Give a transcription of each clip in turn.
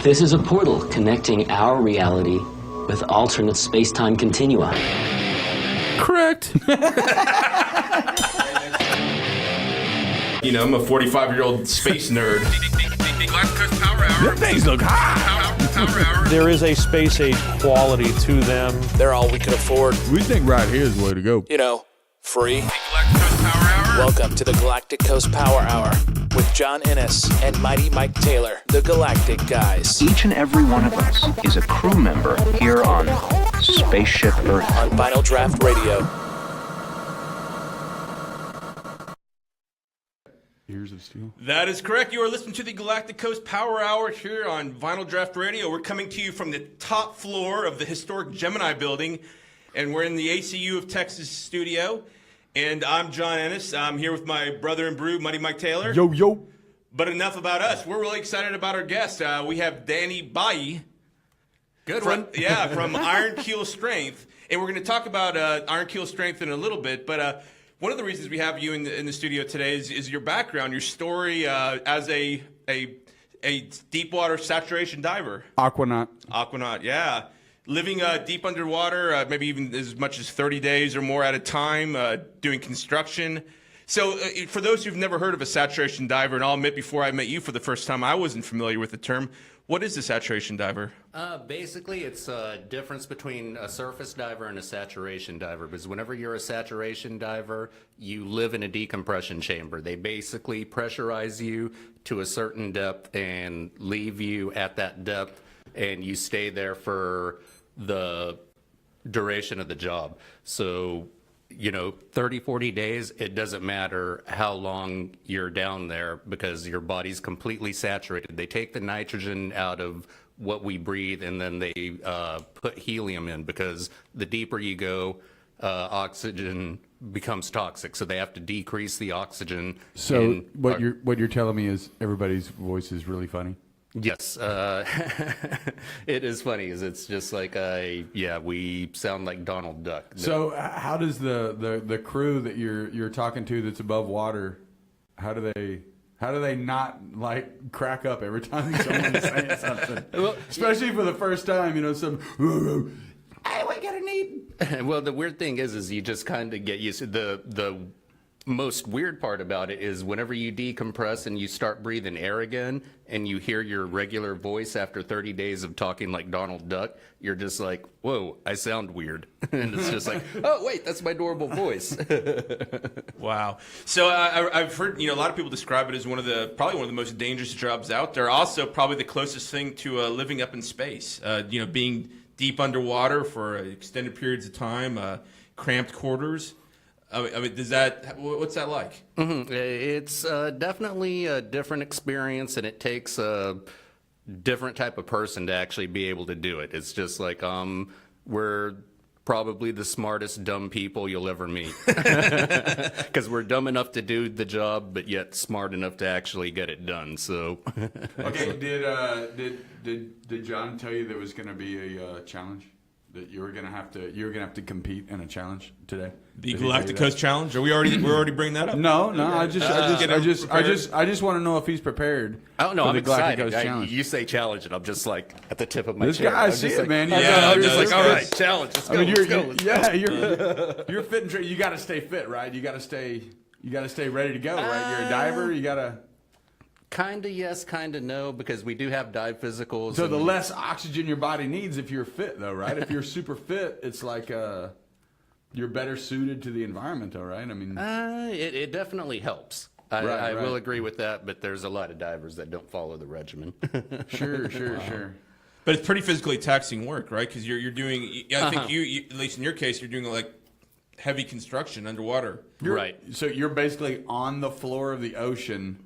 This is a portal connecting our reality with alternate space-time continua. Correct. You know, I'm a 45-year-old space nerd. Galactic Coast Power Hour. Them things look hot. Power Hour. There is a space age quality to them. They're all we can afford. We think right here is the way to go. You know, free. Galactic Coast Power Hour. Welcome to the Galactic Coast Power Hour with John Ennis and Mighty Mike Taylor, the Galactic Guys. Each and every one of us is a crew member here on Spaceship Earth. On Vinyl Draft Radio. Ears of steel. That is correct. You are listening to the Galactic Coast Power Hour here on Vinyl Draft Radio. We're coming to you from the top floor of the historic Gemini building, and we're in the ACU of Texas studio. And I'm John Ennis. I'm here with my brother in brew, Mighty Mike Taylor. Yo, yo. But enough about us. We're really excited about our guest. We have Danny Balli. Good one. Yeah, from Iron Keel Strength. And we're going to talk about Iron Keel Strength in a little bit. But one of the reasons we have you in the studio today is your background, your story as a deep water saturation diver. Aquanaut. Aquanaut, yeah. Living deep underwater, maybe even as much as 30 days or more at a time, doing construction. So for those who've never heard of a saturation diver, and I'll admit before I met you for the first time, I wasn't familiar with the term. What is a saturation diver? Basically, it's a difference between a surface diver and a saturation diver. Because whenever you're a saturation diver, you live in a decompression chamber. They basically pressurize you to a certain depth and leave you at that depth, and you stay there for the duration of the job. So, 30, 40 days, it doesn't matter how long you're down there because your body's completely saturated. They take the nitrogen out of what we breathe, and then they put helium in because the deeper you go, oxygen becomes toxic. So they have to decrease the oxygen. So what you're telling me is everybody's voice is really funny? Yes, it is funny. It's just like we sound like Donald Duck. So how does the crew that you're talking to that's above water, how do they not like crack up every time someone's saying something? Well, especially for the first time, some hey, we got a need. Well, the weird thing is you just kind of get used to the most weird part about it is whenever you decompress and you start breathing air again and you hear your regular voice after 30 days of talking like Donald Duck, you're just like, whoa, I sound weird. And it's just like, oh, wait, that's my normal voice. Wow. So I've heard, a lot of people describe it as probably one of the most dangerous jobs out there. Also, probably the closest thing to living up in space, being deep underwater for extended periods of time, cramped quarters. I mean, what's that like? Mm-hmm. It's definitely a different experience, and it takes a different type of person to actually be able to do it. It's just like we're probably the smartest dumb people you'll ever meet because we're dumb enough to do the job, but yet smart enough to actually get it done. So, okay, did John tell you there was going to be a challenge? That you were gonna have to compete in a challenge today. The Galactic Coast Challenge? We're already bringing that up. No. I just want to know if he's prepared. Oh no, I'm the Galactic excited. Coast Challenge. You say challenge, and I'm just like at the tip of my this chair. Guy, I see it, man. I'm just like, all right, challenge. Let's go. You're fit and trained. You got to stay fit, right? You got to stay ready to go, right? You're a diver. You got to. Kinda yes, kinda no, because we do have dive physicals. So the less oxygen your body needs if you're fit, though, right? If you're super fit, it's like you're better suited to the environment, though, right? I mean, it definitely helps. I will agree with that, but there's a lot of divers that don't follow the regimen. Sure. But it's pretty physically taxing work, right? Because you're doing. I think you, at least in your case, you're doing like heavy construction underwater. Right. So you're basically on the floor of the ocean.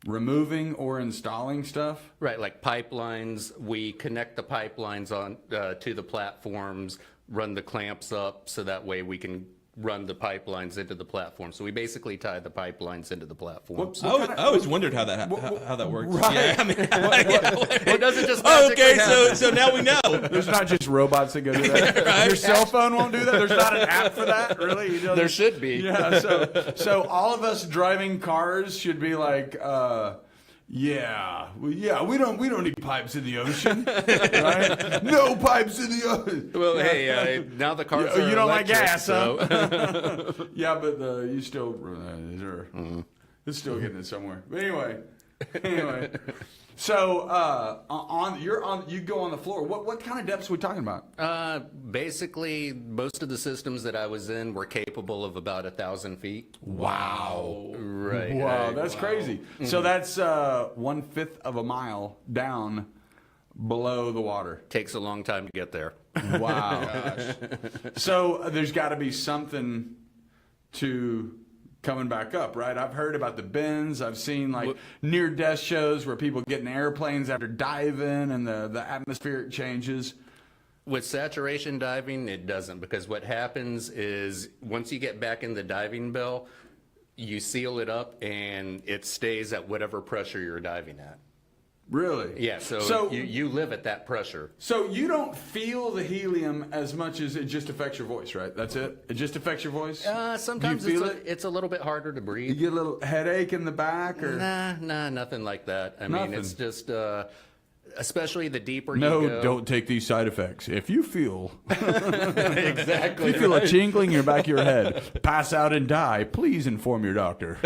Removing or installing stuff? Right, like pipelines. We connect the pipelines on to the platforms, run the clamps up, so that way we can run the pipelines into the platform. So we basically tie the pipelines into the platforms. I always wondered how that works. Right. Yeah, I mean, it doesn't just okay, so now we know. There's not just robots that go do that. Right? Your cell phone won't do that. There's not an app for that, really. There should be. Yeah. So all of us driving cars should be like. Yeah, well, yeah, we don't need pipes in the ocean, right? No pipes in the ocean. Well, hey, now the cars are You don't like electric, gas, so. huh? Yeah, but you still, it's still getting it somewhere. But anyway. So you go on the floor. What kind of depths are we talking about? Basically, most of the systems that I was in were capable of about 1,000 feet. Wow. Right. Wow, right. that's crazy. So that's 1/5 of a mile down below the water. Takes a long time to get there. Wow. So there's got to be something to coming back up, right? I've heard about the bends. I've seen like near-death shows where people get in airplanes after diving and the atmospheric changes. With saturation diving, it doesn't, because what happens is once you get back in the diving bell, you seal it up and it stays at whatever pressure you're diving at. Really? Yeah, so you live at that pressure. So you don't feel the helium as much as it just affects your voice, right? That's it? It just affects your voice? Sometimes Do you feel it? it's a little bit harder to You breathe. get a little headache in the back? Or? Nah, nothing like that. I Nothing. mean, it's just, especially the deeper you No, go. don't take these side effects. If you feel Exactly. if you feel a jingling in your back of your head, pass out and die, please inform your doctor.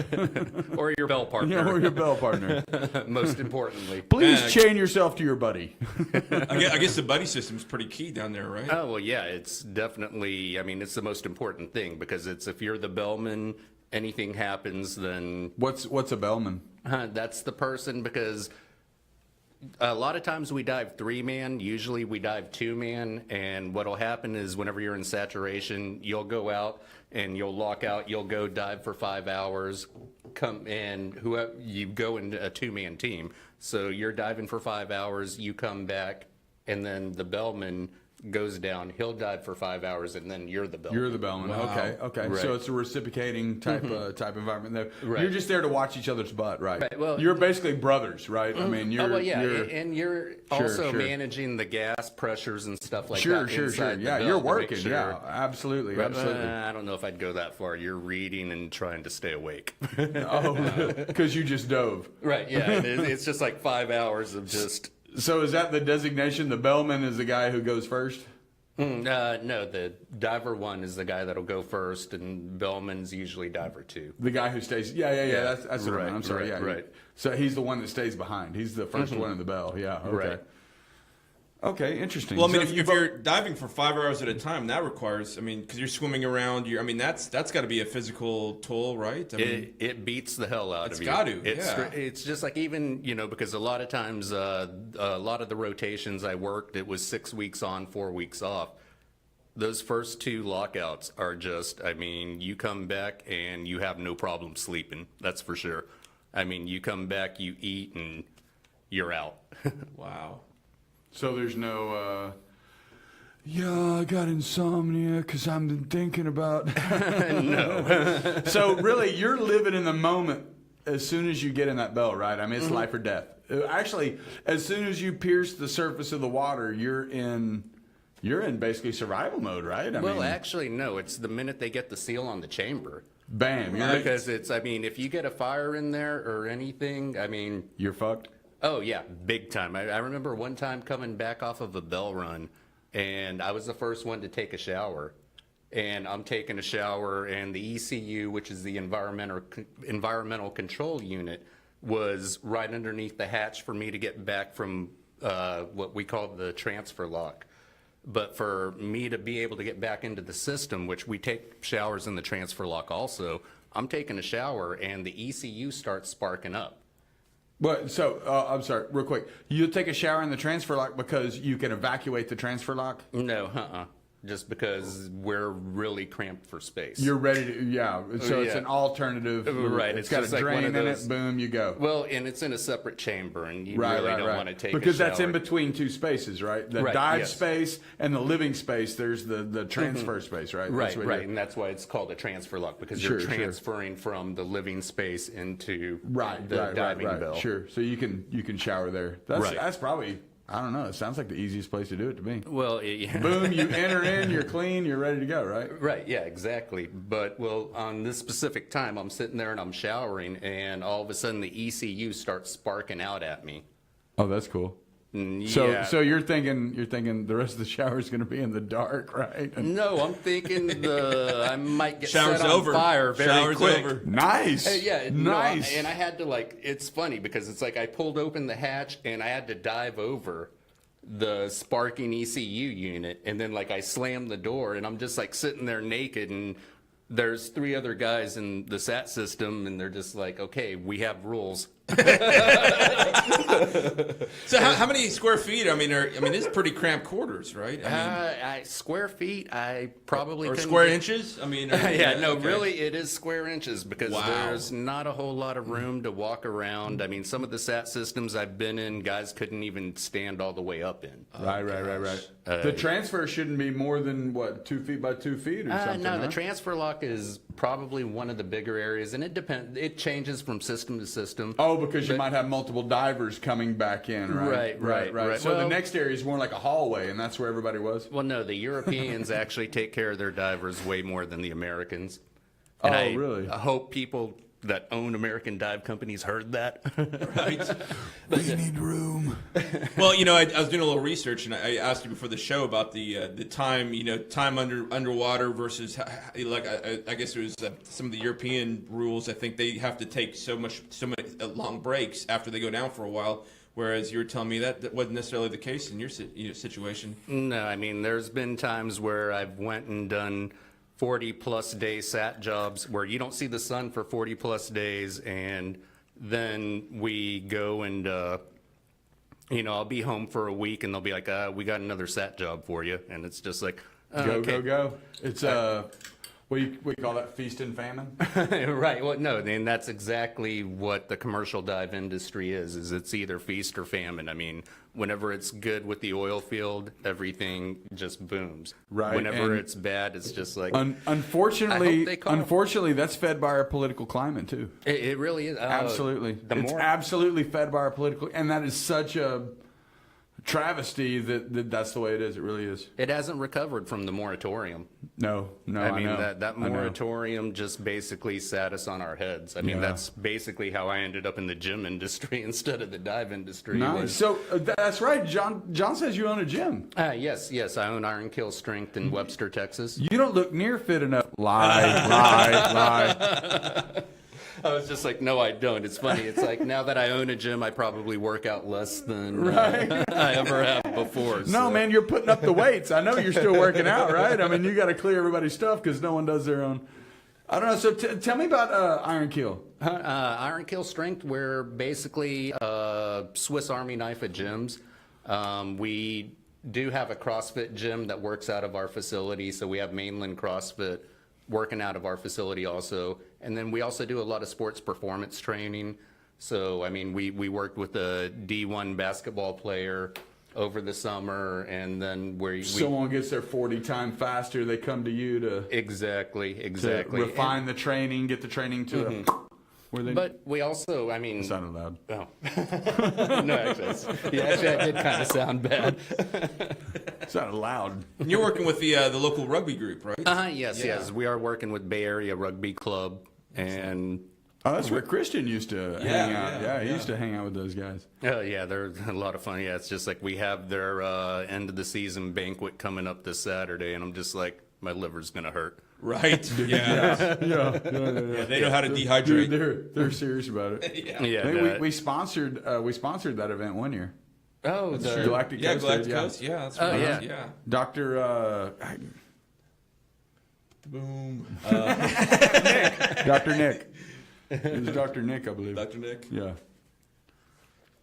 Or your bell partner. Or your bell partner. Most importantly. Please chain yourself to your buddy. I guess the buddy system is pretty key down there, right? Oh, well, yeah, it's definitely, I mean, it's the most important thing, because it's, if you're the bellman, anything happens, then What's a bellman? that's the person, because a lot of times we dive 3-man, usually we dive 2-man, and what'll happen is whenever you're in saturation, you'll go out and you'll lock out, you'll go dive for 5 hours, come in, whoever, you go into a 2-man team. So you're diving for 5 hours, you come back, and then the bellman goes down, he'll dive for 5 hours, and then you're the bellman. You're the bellman. Okay. Right. So it's a reciprocating type environment there. Right. You're just there to watch each other's butt, right? Right, well- you're basically brothers, right? I mean, you're. Oh, well, yeah, you're, and you're Sure, also sure. managing the gas pressures and stuff like sure, that. sure. inside the Yeah, bell you're to make working. sure. Yeah, absolutely, But, absolutely. I don't know if I'd go that far. You're reading and trying to stay awake. Oh, because you just dove. Right, yeah. It's just like 5 hours of just... So is that the designation? The bellman is the guy who goes first? no, the diver 1 is the guy that'll go first, and bellman's usually diver 2. The guy who stays. Yeah. That's what I Right, meant. I'm sorry. right, Yeah, right. So he's the one that stays behind. He's the 1st one in the bell. Yeah. Okay. Right. Okay. Interesting. Well, I mean, So if you're diving for 5 hours at a time, that requires, I mean, because you're swimming around, that's got to be a physical toll, right? I mean, It beats the hell out It's of you. got to, yeah. It's just like, even, because a lot of times, a lot of the rotations I worked, it was 6 weeks on, 4 weeks off. Those first 2 lockouts are just, I mean, you come back and you have no problem sleeping. That's for sure. I mean, you come back, you eat, and you're out. wow. So there's no. Yeah, I got insomnia because I've been thinking about. No. So really, you're living in the moment as soon as you get in that bell, right? I mean, it's life or death. Actually, as soon as you pierce the surface of the water, you're in basically survival mode, right? I mean, Actually, no. It's the minute they get the seal on the chamber. bam, Because it's, I mean, if you get a fire in there or anything, I mean, you're fucked. oh yeah, big time. I remember one time coming back off of a bell run, and I was the first one to take a shower. And I'm taking a shower, and the ECU, which is the environmental control unit, was right underneath the hatch for me to get back from what we call the transfer lock. But for me to be able to get back into the system, which we take showers in the transfer lock also, I'm taking a shower, and the ECU starts sparking up. But so I'm sorry, real quick. You take a shower in the transfer lock because you can evacuate the transfer lock. No, just because we're really cramped for space. You're ready to, yeah. So it's Yeah. an alternative. Right, It's it's got just a like one drain of in those- it. Boom, you go. Well, and it's in a separate chamber, and you really don't want to take because a shower. that's in between 2 spaces, right? The Right, dive yes. space and the living space. There's the transfer space, right? Right, That's what right, you're- and that's why it's called a transfer lock, because Sure, you're sure. transferring from the living space into Right, the right, diving right. bell. Sure. So you can shower there. That's Right. that's probably I don't know. It sounds like the easiest place to do it to me. Well, yeah. Boom, you enter in, you're clean, you're ready to go, right? Right, yeah, exactly. But, well, on this specific time, I'm sitting there and I'm showering, and all of a sudden the ECU starts sparking out at me. Oh, that's cool. Yeah. So you're thinking the rest of the shower is going to be in the dark, right? And No, I'm thinking I might get Shower's set on over. fire very Shower's quick. over. nice. Yeah, no, nice. and I had to it's funny because it's like I pulled open the hatch and I had to dive over the sparking ECU unit, and then I slammed the door, and I'm just sitting there naked, and there's 3 other guys in the SAT system, and they're just like, okay, we have rules. So how many square feet? I mean, it's pretty cramped quarters, right? Square feet, I probably or couldn't square get- inches? I mean, Really, it is square inches because Wow. there's not a whole lot of room to walk around. I mean, some of the SAT systems I've been in, guys couldn't even stand all the way up in. Right. The transfer shouldn't be more than, what, 2 feet by 2 feet or something, No, the right? transfer lock is probably one of the bigger areas, and it depends. It changes from system to system. Oh, because you might have multiple divers coming back in, right? Right. So the Well- next area is more like a hallway, and that's where everybody was? Well, no, the Europeans actually take care of their divers way more than the Americans. And Oh, I really? hope people that own American dive companies heard that. right. We need room. Well, I was doing a little research, and I asked you before the show about the time, time underwater versus I guess it was some of the European rules. I think they have to take so many long breaks after they go down for a while. Whereas you were telling me that wasn't necessarily the case in your situation. No, I mean, there's been times where I've went and done 40-plus day SAT jobs where you don't see the sun for 40-plus days, and then we go and, I'll be home for a week, and they'll be like, we got another SAT job for you. And it's just like, okay. Go. It's, we call that feast and famine. Right. Well, no, and that's exactly what the commercial dive industry is it's either feast or famine. I mean, whenever it's good with the oil field, everything just booms. Right, Whenever and it's bad, it's just like, Unfortunately, that's fed by our political climate too. it really is. Absolutely, it's absolutely fed by our political, and that is such a travesty that's the way it is. It really is. It hasn't recovered from the moratorium. No, I mean, know. that I know. moratorium just basically sat us on our heads. I mean, that's basically how I ended up in the gym industry instead of the dive industry. Nice. So that's right. John says you own a gym. Yes, I own Iron Kill Strength in Webster, Texas. You don't look near fit enough. Lie. I was just like, no, I don't. It's funny. It's like now that I own a gym, I probably work out less than I ever have before. No, man, you're putting up the weights. I know you're still working out, right? I mean, you got to clear everybody's stuff because no one does their own. I don't know. So tell me about Iron Kill. Iron Kill Strength, we're basically Swiss Army knife at gyms. We do have a CrossFit gym that works out of our facility, so we have mainland CrossFit working out of our facility also. And then we also do a lot of sports performance training. So, I mean, we worked with a D1 basketball player over the summer, and then Someone gets there 40 times faster, they come to you to Exactly. to refine the training, get the training to where they. But we also, I mean... It sounded loud. Oh. No, actually, I did kind of sound bad. It sounded loud. And you're working with the local rugby group, right? Yes. We are working with Bay Area Rugby Club, and... Oh, that's where Christian used to hang out. Yeah, he used to hang out with those guys. Oh, yeah, they're a lot of fun. Yeah, it's just like we have their end of the season banquet coming up this Saturday, and I'm just like, my liver's going to hurt. Right. Yeah. Yeah. They know how to dehydrate. Dude, they're serious about it. Yeah. I think we sponsored that event one year. Oh, the Galactic Coast. Galactic Coast. Yeah, that's right. yeah. Dr. Boom. Dr. Nick. It was Dr. Nick, I believe. Dr. Nick. Yeah.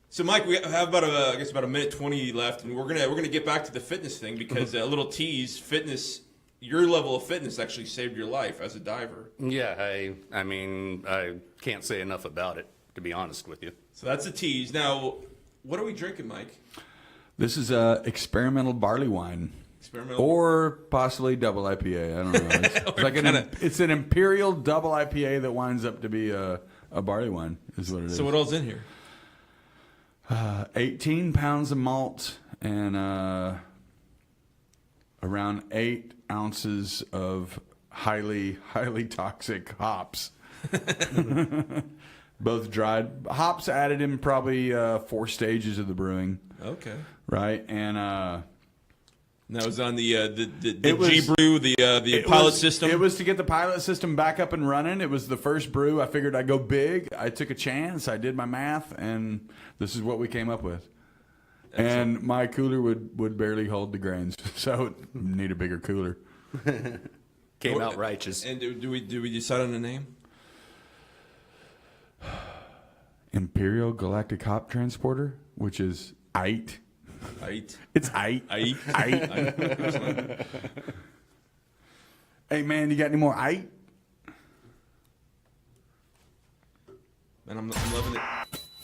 So, Mike, we have about a minute 20 left, and we're gonna get back to the fitness thing because a little tease: fitness. Your level of fitness actually saved your life as a diver. Yeah, I mean, I can't say enough about it, to be honest with you. So that's a tease. Now, what are we drinking, Mike? This is experimental barley wine. Experimental. Or possibly double IPA. I don't know. It's like it's an imperial double IPA that winds up to be a barley wine, is what it is. So what all's in here? 18 pounds of malt and around 8 ounces of highly toxic hops. Both dried. Hops added in probably 4 stages of the brewing. Okay. Right? And that was on the G-Brew, the pilot system? It was to get the pilot system back up and running. It was the first brew. I figured I'd go big. I took a chance. I did my math, and this is what we came up with. And my cooler would barely hold the grains, so it need a bigger cooler. Came out righteous. And do we decide on a name? Imperial Galactic Hop Transporter, which is AIT. AIT. It's AIT. AIT. AIT. Hey, man, you got any more AIT? Man, I'm loving it.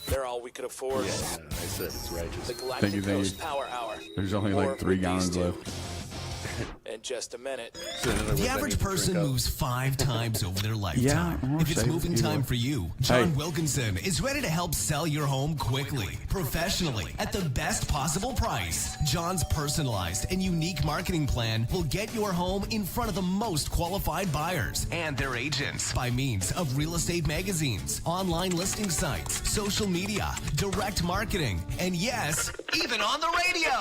They're all we could afford. Yeah, I said it's righteous. The Galactic Thank you. Coast Power Hour. There's only More like 3 with gallons these two. left. In just a minute. The average person moves 5 times over their lifetime. Yeah, If it's safe moving either time way. for you, John Hey. Wilkinson is ready to help sell your home quickly, professionally, at the best possible price. John's personalized and unique marketing plan will get your home in front of the most qualified buyers and their agents by means of real estate magazines, online listing sites, social media, direct marketing, and yes, even on the radio.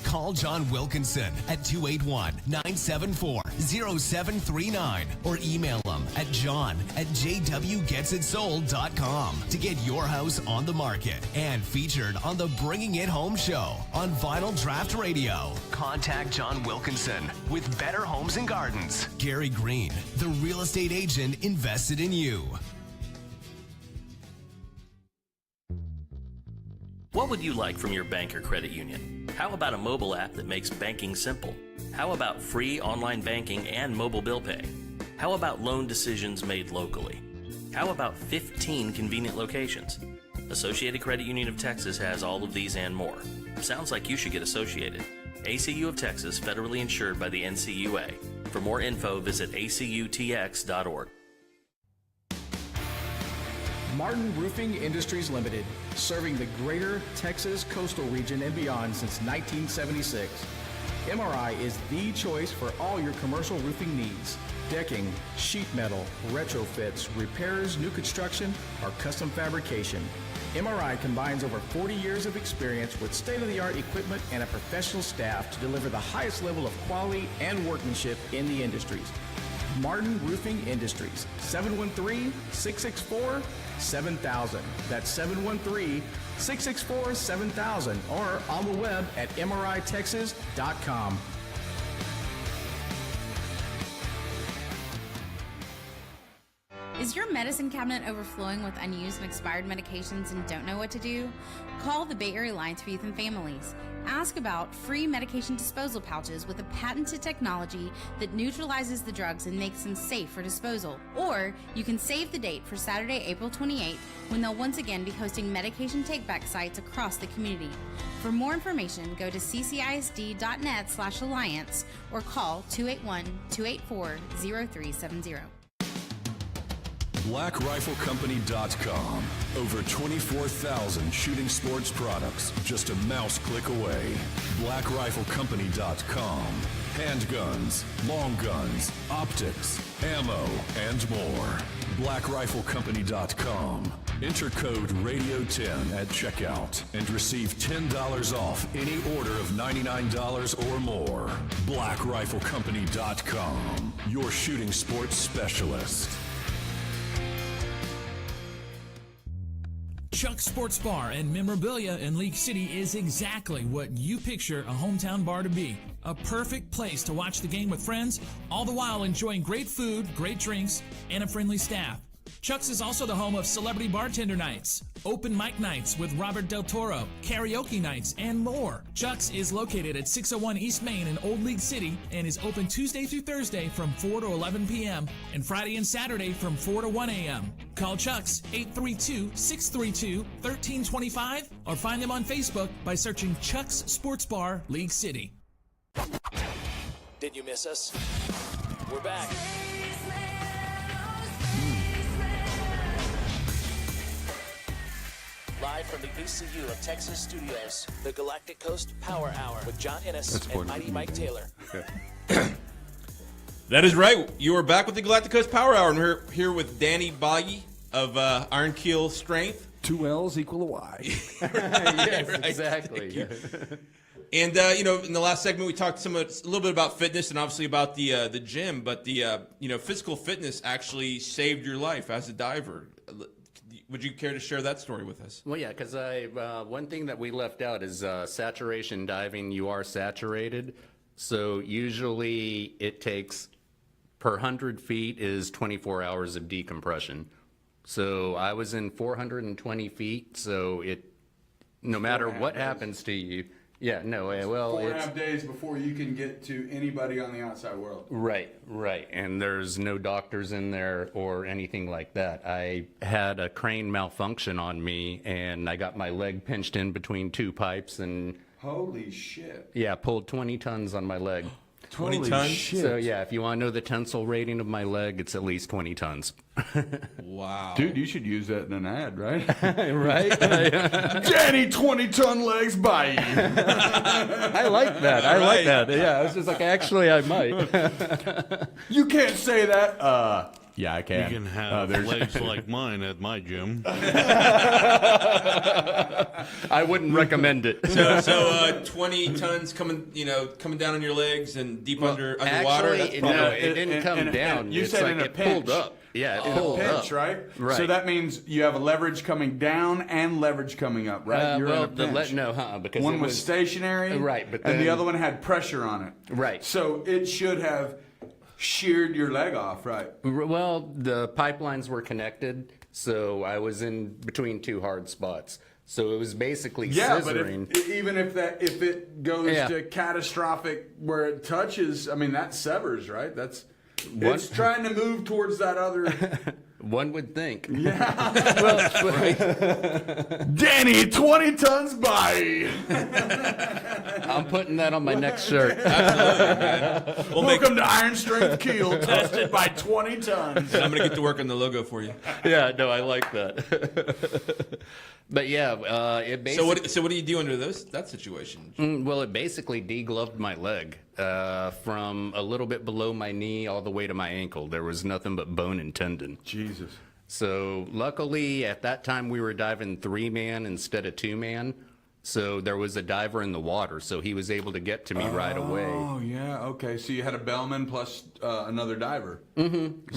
Call John Wilkinson at 281-974-0739 or email him at john@jwgetsitsold.com to get your house on the market and featured on the Bringing It Home show on Vinyl Draft Radio. Contact John Wilkinson with Better Homes and Gardens. Gary Green, the real estate agent invested in you. What would you like from your bank or credit union? How about a mobile app that makes banking simple? How about free online banking and mobile bill pay? How about loan decisions made locally? How about 15 convenient locations? Associated Credit Union of Texas has all of these and more. Sounds like you should get associated. ACU of Texas, federally insured by the NCUA. For more info, visit acutx.org. Martin Roofing Industries Limited, serving the greater Texas coastal region and beyond since 1976. MRI is the choice for all your commercial roofing needs. Decking, sheet metal, retrofits, repairs, new construction, or custom fabrication. MRI combines over 40 years of experience with state-of-the-art equipment and a professional staff to deliver the highest level of quality and workmanship in the industries. Martin Roofing Industries, 713-664-7000. That's 713-664-7000 or on the web at mritexas.com. Is your medicine cabinet overflowing with unused and expired medications and don't know what to do? Call the Bay Area Alliance for Youth and Families. Ask about free medication disposal pouches with a patented technology that neutralizes the drugs and makes them safe for disposal. Or you can save the date for Saturday, April 28th, when they'll once again be hosting medication take-back sites across the community. For more information, go to ccisd.net/alliance or call 281-284-0370. BlackRifleCompany.com. Over 24,000 shooting sports products just a mouse click away. BlackRifleCompany.com. Handguns, long guns, optics, ammo, and more. BlackRifleCompany.com. Enter code RADIO10 at checkout and receive $10 off any order of $99 or more. BlackRifleCompany.com. Your shooting sports specialist. Chuck's Sports Bar and Memorabilia in League City is exactly what you picture a hometown bar to be. A perfect place to watch the game with friends, all the while enjoying great food, great drinks, and a friendly staff. Chuck's is also the home of celebrity bartender nights, open mic nights with Robert Del Toro, karaoke nights, and more. Chuck's is located at 601 East Main in Old League City and is open Tuesday through Thursday from 4 to 11 p.m. and Friday and Saturday from 4 to 1 a.m. Call Chuck's 832-632-1325 or find them on Facebook by searching Chuck's Sports Bar, League City. Did you miss us? We're back. Live Live from the ACU of Texas studios, the Galactic Coast Power Hour with John Innes and Mighty Mike Taylor. That is right. You are back with the Galactic Coast Power Hour, and we're here with Danny Balli of Iron Keel Strength. 2 L's equal a Y. Yes, Right. exactly. And in the last segment, we talked a little bit about fitness and obviously about the gym, but the physical fitness actually saved your life as a diver. Would you care to share that story with us? Well, yeah, because one thing that we left out is saturation diving. You are saturated, so usually it takes per 100 feet is 24 hours of decompression. So I was in 420 feet, so no matter what happens to you. Yeah, no, well, 4.5 days before you can get to anybody on the outside world. Right. And there's no doctors in there or anything like that. I had a crane malfunction on me, and I got my leg pinched in between 2 pipes, and holy shit. Yeah, pulled 20 tons on my leg. 20 tons? Shit. So yeah, if you want to know the tensile rating of my leg, it's at least 20 tons. Wow. Dude, you should use that in an ad, right? Right? Danny 20-ton legs by you. I like that. I like that. Yeah, I was just like, actually, I might. You can't say that. Yeah, I can. You can have legs like mine at my gym. I wouldn't recommend it. So 20 tons coming down on your legs and deep underwater. Actually, no, it didn't come down. You it's said like in a it pinch. pulled up. Yeah, it In pulled a pinch, up. right? Right. So that means you have a leverage coming down and leverage coming up, right? You're in a pinch. Because one it was stationary, right, but and the then- other one had pressure on it, right. So it should have sheared your leg off, right? Well, the pipelines were connected, so I was in between 2 hard spots. So it was basically scissoring. But even if it goes to catastrophic where it touches, I mean that severs, right? It's trying to move towards that other. One would think. Yeah. Danny, 20 tons by. I'm putting that on my next shirt. Absolutely, man. Welcome to Iron Strength Keel, tested by 20 tons. I'm going to get to work on the logo for you. Yeah, no, I like that. But yeah, it basically. So what do you do under that situation? Well, it basically degloved my leg from a little bit below my knee all the way to my ankle. There was nothing but bone and tendon. Jesus. So luckily, at that time, we were diving 3-man instead of 2-man. So there was a diver in the water, so he was able to get to me right away. Oh, yeah, okay. So you had a bellman plus another diver. Mm-hmm.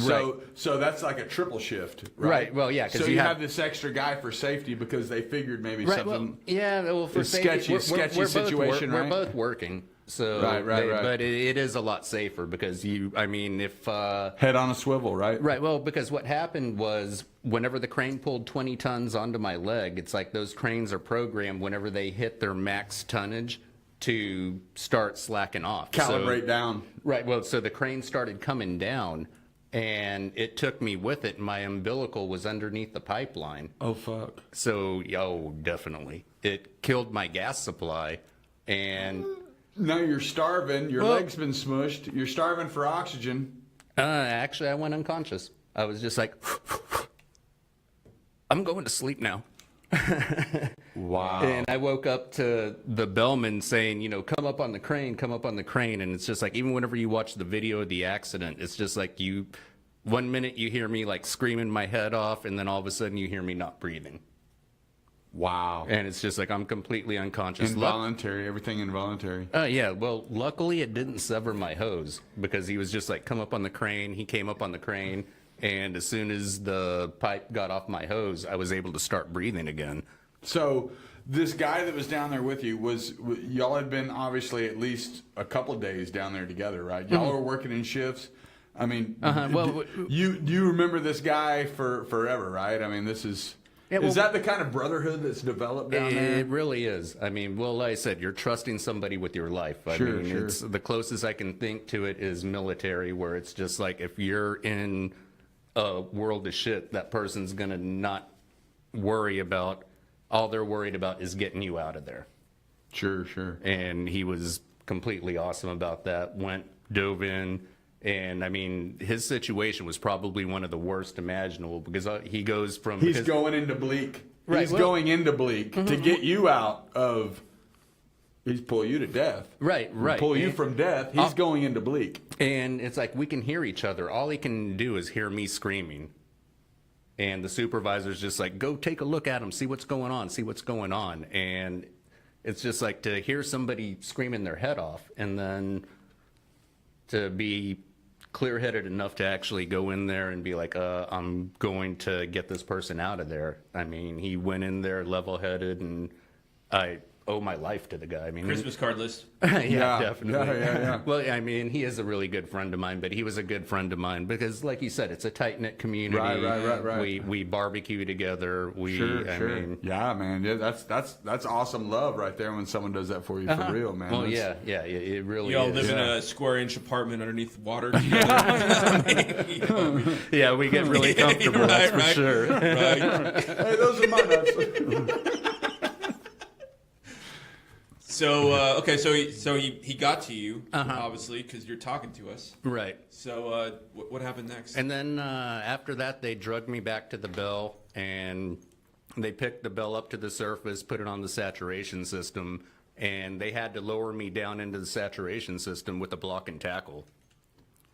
So that's like a triple shift, right? Right, well, yeah. So you have this extra guy for safety because they figured maybe something. Well, yeah, well, for safety, sketchy situation, right? We're both working. So, right. But it is a lot safer because if head on a swivel, right? Right. Well, because what happened was whenever the crane pulled 20 tons onto my leg, it's like those cranes are programmed whenever they hit their max tonnage to start slacking off. Calibrate down. Right. Well, so the crane started coming down, and it took me with it. And my umbilical was underneath the pipeline. Oh fuck. So, definitely, it killed my gas supply, and. Now you're starving. Your leg's been smushed. You're starving for oxygen. Actually, I went unconscious. I was just like, I'm going to sleep now. Wow. And I woke up to the bellman saying, come up on the crane, come up on the crane. And it's just like, even whenever you watch the video of the accident, it's just like 1 minute you hear me like screaming my head off, and then all of a sudden you hear me not breathing. Wow. And it's just like I'm completely unconscious. Involuntary, everything involuntary. Yeah, well, luckily it didn't sever my hose because he was just like, come up on the crane. He came up on the crane, and as soon as the pipe got off my hose, I was able to start breathing again. So this guy that was down there with you, y'all had been obviously at least a couple of days down there together, right? Y'all were working in shifts. I mean, you remember this guy for forever, right? I mean, this is... Yeah, is that the kind of brotherhood that's developed down there? It really is. I mean, well, like I said, you're trusting somebody with your life. Sure. It's the closest I can think to it is military, where it's just like if you're in a world of shit, that person's going to not worry about, all they're worried about is getting you out of there. Sure. And he was completely awesome about that. Dove in. And I mean, his situation was probably one of the worst imaginable because he goes from... He's going into bleak. Right, He's going into bleak to get you out of. He's pull you to death. Right. Pull you from death. He's going into bleak. And it's like we can hear each other. All he can do is hear me screaming. And the supervisor's just like, go take a look at him, see what's going on. And it's just like to hear somebody screaming their head off and then to be clear-headed enough to actually go in there and be like, I'm going to get this person out of there. I mean, he went in there level-headed, and I owe my life to the guy. I mean, Christmas card list. yeah, definitely. Yeah. Well, I mean, he is a really good friend of mine, but he was a good friend of mine because, like you said, it's a tight-knit community. Right. We barbecue together. Sure. Yeah, man. Yeah, that's awesome love right there when someone does that for you for real, man. Well, yeah, it really You all is. live in a square-inch apartment underneath water together. Yeah, we get really comfortable, that's for sure. Right. Hey, those are my nuts. So he got to you, obviously, because you're talking to us. Right. So what happened next? And then after that, they drugged me back to the bell, and they picked the bell up to the surface, put it on the saturation system, and they had to lower me down into the saturation system with a block and tackle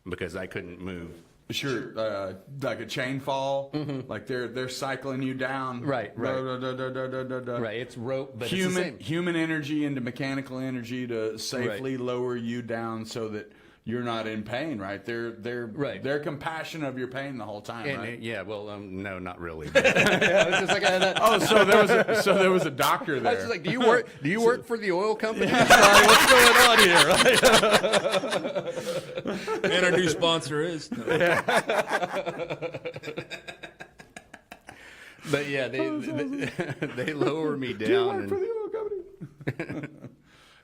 because I couldn't move. Sure, like a chain fall, like they're cycling you down. Right. Right, it's rope, but human energy into mechanical energy to safely lower you down so that you're not in pain. Right, they're compassion of your pain the whole time. And, right? Yeah, well, no, not really. It's just like, so there was a doctor there. I was just like, do you work for the oil company? What's going on here? And our new sponsor is. No. But yeah, they lower me down. Do you work for the oil company?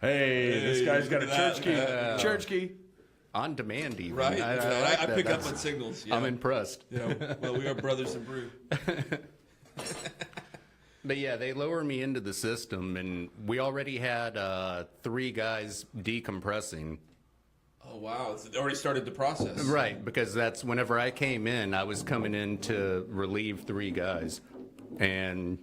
Hey, this guy's got a church key. Church key. On demand, even. Right. I pick up on signals. Yeah. I'm impressed. Yeah. Well, we are brothers in brew. But yeah, they lower me into the system, and we already had 3 guys decompressing. Oh, wow. It's already started the process. Right, because that's whenever I came in, I was coming in to relieve 3 guys. And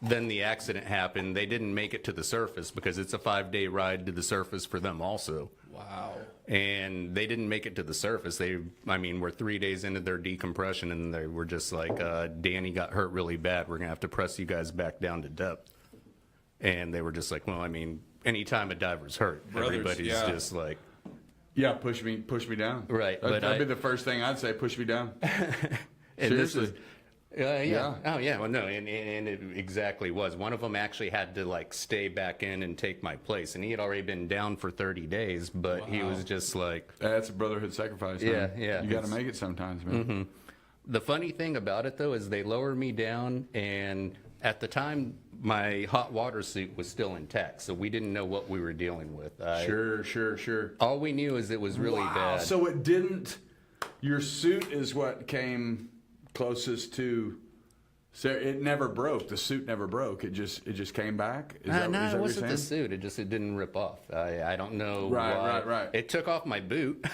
then the accident happened. They didn't make it to the surface because it's a 5-day ride to the surface for them also. Wow. And they didn't make it to the surface. We're 3 days into their decompression, and they were just like, Danny got hurt really bad. We're going to have to press you guys back down to depth. And they were just like, well, I mean, anytime a diver's hurt, everybody's just like... Yeah, push me down. Right. That'd be the first thing I'd say, push me down. Seriously. Yeah. Oh, yeah. Well, no, and it exactly was. One of them actually had to, like, stay back in and take my place. And he had already been down for 30 days, but he was just like... That's a brotherhood sacrifice, man. Yeah. You got to make it sometimes, man. Mm-hmm. The funny thing about it, though, is they lowered me down, and at the time, my hot water suit was still intact, so we didn't know what we were dealing with. Sure. All we knew is it was really bad. So it didn't... Your suit is what came... closest to, so it never broke. The suit never broke. It just came back. Is that it what wasn't you're the saying? suit. It didn't rip off. I don't know. Right. It took off my boot.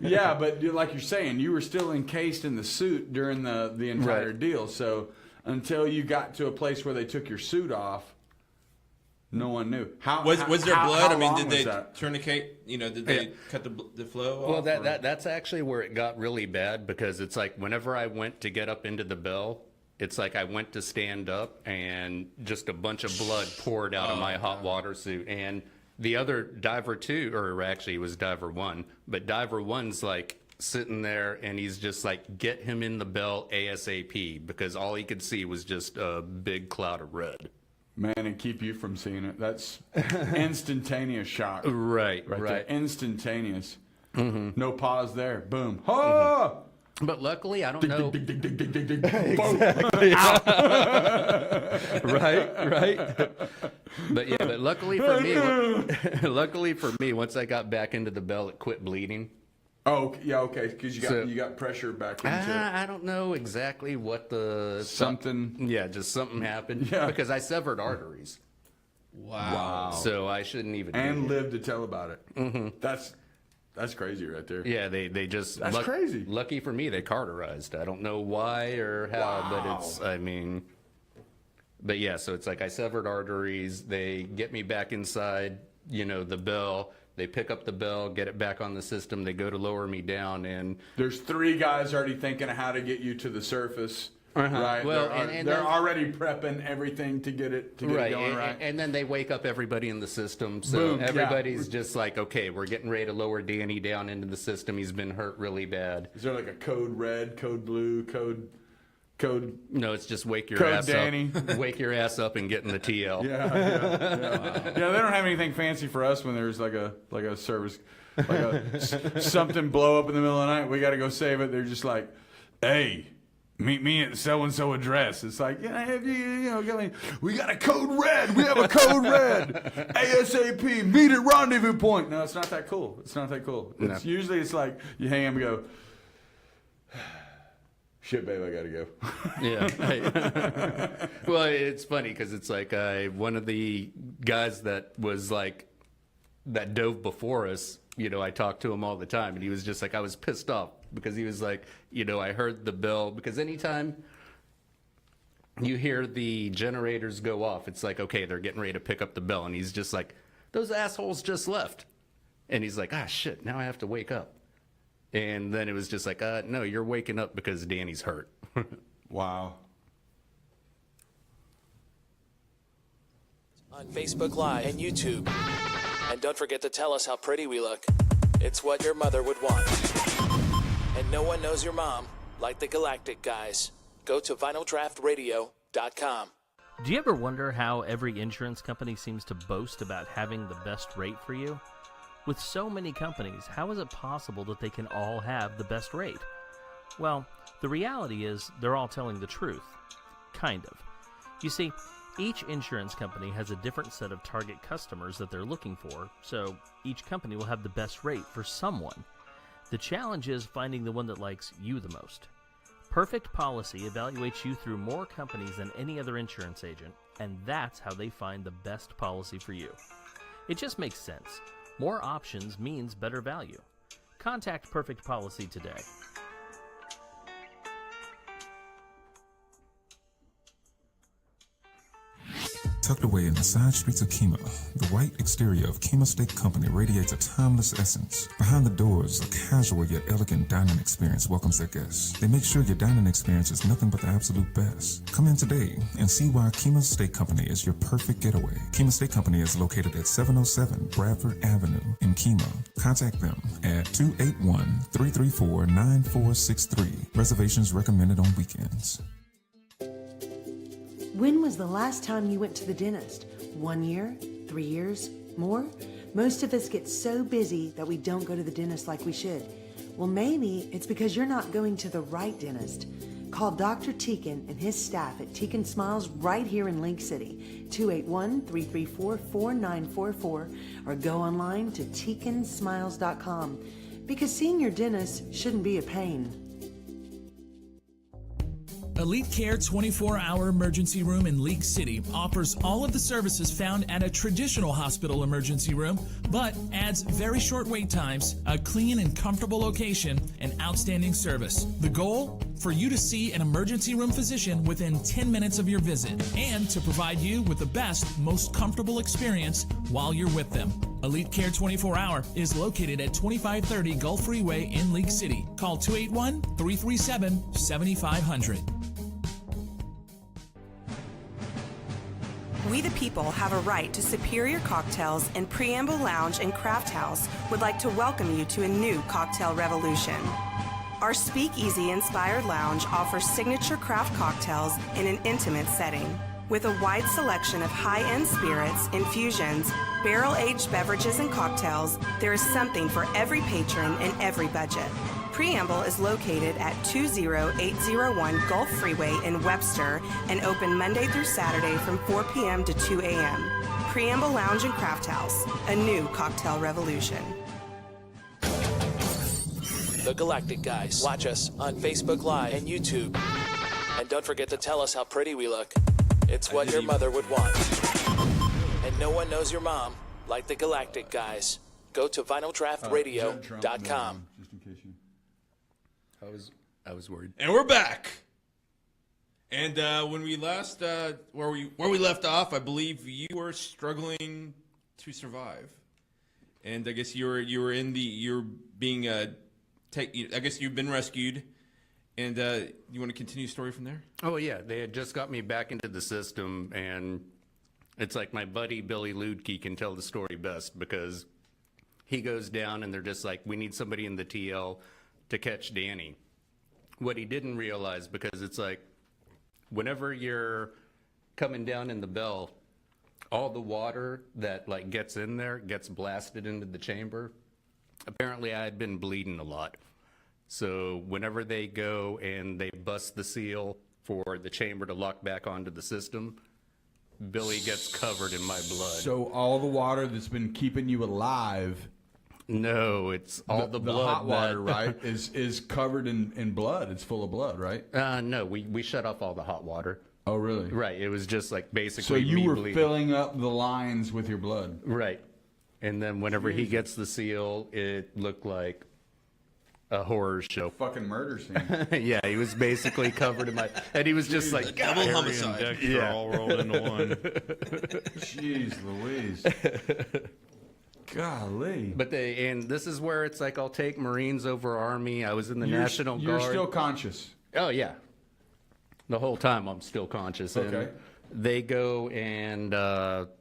Yeah, but like you're saying, you were still encased in the suit during the entire deal. So until you got to a place where they took your suit off, no one knew. Was there blood? How Did they that? tourniquet? Did they cut the flow off? Well, that's actually where it got really bad because it's like whenever I went to get up into the bell, it's like I went to stand up and just a bunch of blood poured out of my hot water suit. And the other diver two, or actually it was diver one, but diver one's like sitting there and he's just like, get him in the bell ASAP because all he could see was just a big cloud of red. Man, and keep you from seeing it. That's instantaneous shock. Right. There. Instantaneous. Mm-hmm. No pause there. Boom. Ha! But luckily, I don't know. Exactly. Right. But luckily for me, once I got back into the bell, it quit bleeding. Oh, yeah, okay, because you got pressure back into it. I don't know exactly what the... just something happened. Yeah. Because I severed arteries. Wow. So I shouldn't even... And lived to tell about it. Mm-hmm. That's crazy right there. Yeah, they just... That's crazy. Lucky for me, they cauterized. I don't know why or how, but it's... I mean... But yeah, so it's like I severed arteries. They get me back inside, the bell. They pick up the bell, get it back on the system. They go to lower me down, and there's 3 guys already thinking of how to get you to the surface. Right. Well, they're already prepping everything to get it going right. And then they wake up everybody in the system. So Boom, everybody's just like, okay, we're getting ready to lower Danny down into the system. He's been hurt really bad. Is there like a code red, code blue, code? No, it's just wake your code ass Danny. up. Wake your ass up and get in the TL. Yeah. Yeah, they don't have anything fancy for us when there's like a service, something blow up in the middle of the night. We got to go save it. They're just like, hey, meet me at so-and-so address. It's like, we got a code red. We have a code red. ASAP, meet at rendezvous point. No, it's not that cool. It's usually it's like you hang up and go, shit, babe, I got to go. Yeah. Well, it's funny because it's like one of the guys that was like, that dove before us, I talked to him all the time, and he was just like, I was pissed off because he was like, I heard the bell, because anytime you hear the generators go off, it's like, okay, they're getting ready to pick up the bell, and he's just like, those assholes just left. And he's like, shit, now I have to wake up. And then it was just like, no, you're waking up because Danny's hurt. Wow. On Facebook Live and YouTube. And don't forget to tell us how pretty we look. It's what your mother would want. And no one knows your mom like the Galactic guys. Go to vinyldraftradio.com. Do you ever wonder how every insurance company seems to boast about having the best rate for you? With so many companies, how is it possible that they can all have the best rate? Well, the reality is they're all telling the truth. Kind of. You see, each insurance company has a different set of target customers that they're looking for, so each company will have the best rate for someone. The challenge is finding the one that likes you the most. Perfect Policy evaluates you through more companies than any other insurance agent, and that's how they find the best policy for you. It just makes sense. More options means better value. Contact Perfect Policy today. Tucked away in the side streets of Kemah, the white exterior of Kemah Steak Company radiates a timeless essence. Behind the doors, a casual yet elegant dining experience welcomes their guests. They make sure your dining experience is nothing but the absolute best. Come in today and see why Kemah Steak Company is your perfect getaway. Kemah Steak Company is located at 707 Bradford Avenue in Kemah. Contact them at 281-334-9463. Reservations recommended on weekends. When was the last time you went to the dentist? 1 year? 3 years? More? Most of us get so busy that we don't go to the dentist like we should. Well, maybe it's because you're not going to the right dentist. Call Dr. Teakin and his staff at Teakin Smiles right here in Link City, 281-334-4944, or go online to teakinsmiles.com, because seeing your dentist shouldn't be a pain. Elite Care 24-hour emergency room in League City offers all of the services found at a traditional hospital emergency room, but adds very short wait times, a clean and comfortable location, and outstanding service. The goal? For you to see an emergency room physician within 10 minutes of your visit, and to provide you with the best, most comfortable experience while you're with them. Elite Care 24-hour is located at 2530 Gulf Freeway in League City. Call 281-337-7500. We the people have a right to superior cocktails, and Preamble Lounge and Craft House would like to welcome you to a new cocktail revolution. Our speakeasy-inspired lounge offers signature craft cocktails in an intimate setting. With a wide selection of high-end spirits, infusions, barrel-aged beverages, and cocktails, there is something for every patron and every budget. Preamble is located at 20801 Gulf Freeway in Webster and open Monday through Saturday from 4 p.m. to 2 a.m. Preamble Lounge and Craft House, a new cocktail revolution. The Galactic guys. Watch us on Facebook Live and YouTube. And don't forget to tell us how pretty we look. It's what your mother would want. And no one knows your mom like the Galactic guys. Go to vinyldraftradio.com. I was worried. And we're back. And when we last where we left off, I believe you were struggling to survive, and I guess you're being I guess you've been rescued, and you want to continue the story from there? Oh yeah, they had just got me back into the system, and it's like my buddy Billy Ludke can tell the story best because he goes down and they're just like, we need somebody in the TL to catch Danny. What he didn't realize, because it's like, whenever you're coming down in the bell, all the water that like gets in there gets blasted into the chamber. Apparently I had been bleeding a lot. So whenever they go and they bust the seal for the chamber to lock back onto the system, Billy gets covered in my blood. So all the water that's been keeping you alive... No, it's all the blood. The hot water, right, is covered in blood. It's full of blood, right? No, we shut off all the hot water. Oh, really? Right. It was just like basically. So you were bleeding. filling up the lines with your blood. Right. And then whenever he gets the seal, it looked like a horror show. Fucking murder scene. Yeah, he was basically covered in my, and he was just like double homicide. Dexter all rolled into one. Jeez Louise. Golly. But and this is where it's like, I'll take Marines over Army. I was in the National Guard. You're still conscious. Oh yeah. The whole time I'm still conscious. Okay. And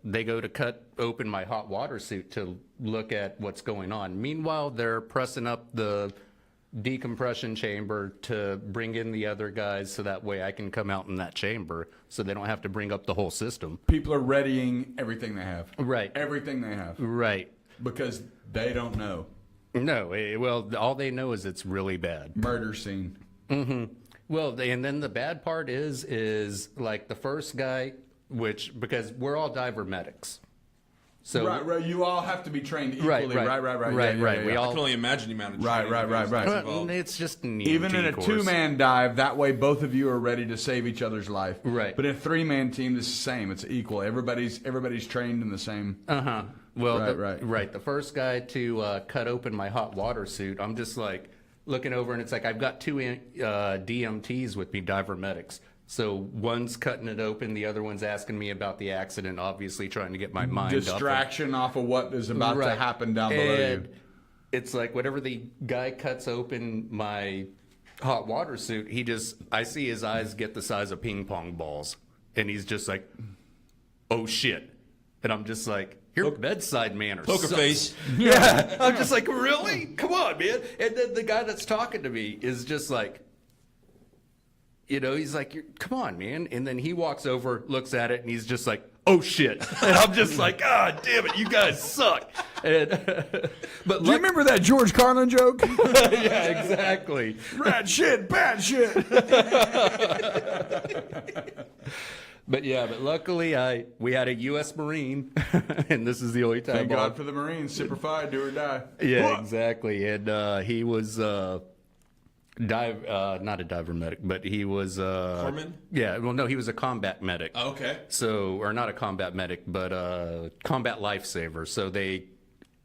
they go to cut open my hot water suit to look at what's going on. Meanwhile, they're pressing up the decompression chamber to bring in the other guys so that way I can come out in that chamber so they don't have to bring up the whole system. People are readying everything they have. Right. Everything they have. Right. Because they don't know. No. Well, all they know is it's really bad. Murder scene. Mm-hmm. Well, and then the bad part is like the first guy, because we're all diver medics. So right. You all have to be trained equally. Right. Right. We all I can only imagine the amount of right. Well, it's just an even in a course. 2-man dive. That way, both of you are ready to save each other's life. Right. But in a 3-man team, it's the same. It's equal. Everybody's trained in the same. Well, right. The first guy to cut open my hot water suit, I'm just like looking over, and it's like I've got 2 DMTs with me, diver medics. So one's cutting it open, the other one's asking me about the accident, obviously trying to get my mind distraction off of what is about to happen down below you. It's like whenever the guy cuts open my hot water suit, I see his eyes get the size of ping pong balls, and he's just like, "Oh shit!" And I'm just like, "Your bedside manners, poker face." Yeah, I'm just like, "Really? Come on, man!" And then the guy that's talking to me is just like, he's like, "Come on, man!" And then he walks over, looks at it, and he's just like, "Oh shit!" And I'm just like, "God damn it, you guys suck!" And but do you remember that George Carlin joke? Yeah, exactly. Rat shit, bad shit. But luckily we had a U.S. Marine, and this is the only time. Thank God for the Marines, Semper Fi, do or die. Yeah, exactly. And he was not a diver medic, but he was corpsman. Yeah, well, no, he was a combat medic. Oh, okay. So, or not a combat medic, but a combat lifesaver. So they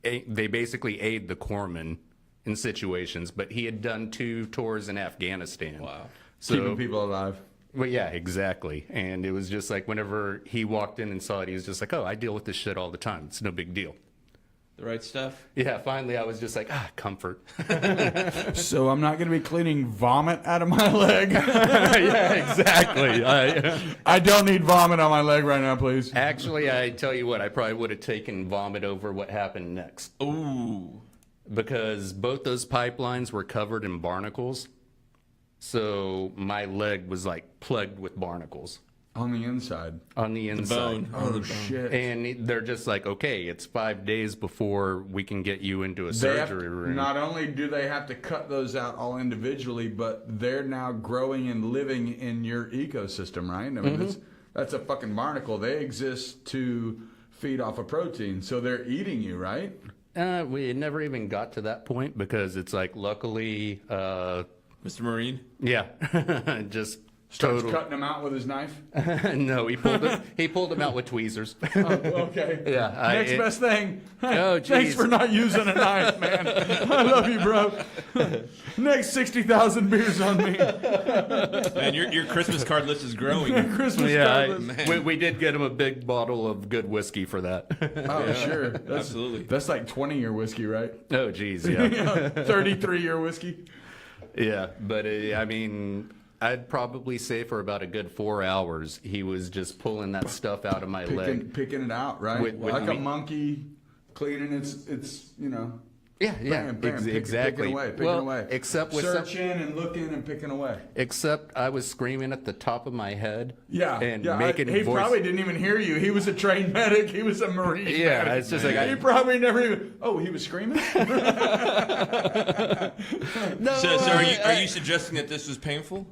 basically aid the corpsman in situations. But he had done 2 tours in Afghanistan. Wow. So, keeping people alive. Well, yeah, exactly. And it was just like whenever he walked in and saw it, he was just like, "Oh, I deal with this shit all the time. It's no big deal." The right stuff? Yeah, finally I was just like, comfort. So I'm not going to be cleaning vomit out of my leg? Yeah, exactly. I don't need vomit on my leg right now, please. Actually, I tell you what, I probably would have taken vomit over what happened next. Ooh. Because both those pipelines were covered in barnacles. So my leg was like plugged with barnacles. On the inside? On the inside. Oh, shit. And they're just like, okay, it's 5 days before we can get you into a surgery room. Not only do they have to cut those out all individually, but they're now growing and living in your ecosystem, right? I mean, that's a fucking barnacle. They exist to feed off of protein, so they're eating you, right? We never even got to that point because it's like, luckily... Mr. Marine? Yeah, just Starts cutting them out with his knife? No, he pulled them out with tweezers. Oh, okay. Yeah. Next best thing. Oh, Thanks for not using a knife, man. I love you, bro. Next 60,000 beers on me. Man, your Christmas card list is growing. Christmas card list. We did get him a big bottle of good whiskey for that. Oh, yeah, sure. Absolutely. That's like 20-year whiskey, right? Oh, geez, yeah. 33-year whiskey. Yeah, but I mean, I'd probably say for about a good 4 hours, he was just pulling that stuff out of my leg. Picking it out, right? Like a monkey cleaning its Yeah, bam, bam, exactly. Picking away. Except with searching and looking and picking away. Except I was screaming at the top of my head. And making he voice. probably didn't even hear you. He was a trained medic. He was a Marine. Yeah, medic. it's just like he probably never even. Oh, he was screaming. No. So are you suggesting that this was painful?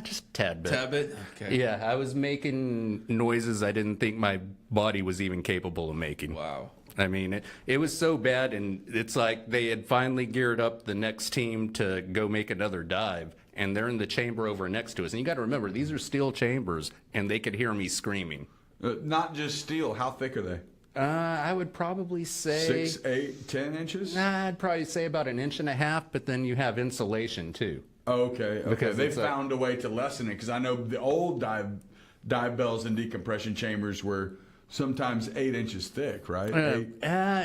Just a tad bit. Tad bit? Okay. Yeah, I was making noises I didn't think my body was even capable of making. Wow. I mean, it was so bad, and it's like they had finally geared up the next team to go make another dive, and they're in the chamber over next to us. And you got to remember, these are steel chambers, and they could hear me screaming. Not just steel. How thick are they? I would probably say 6, 8, 10 inches. Nah, I'd probably say about 1.5 inches, but then you have insulation too. Okay. Because they found a way to lessen it because I know the old dive bells and decompression chambers were sometimes 8 inches thick, right?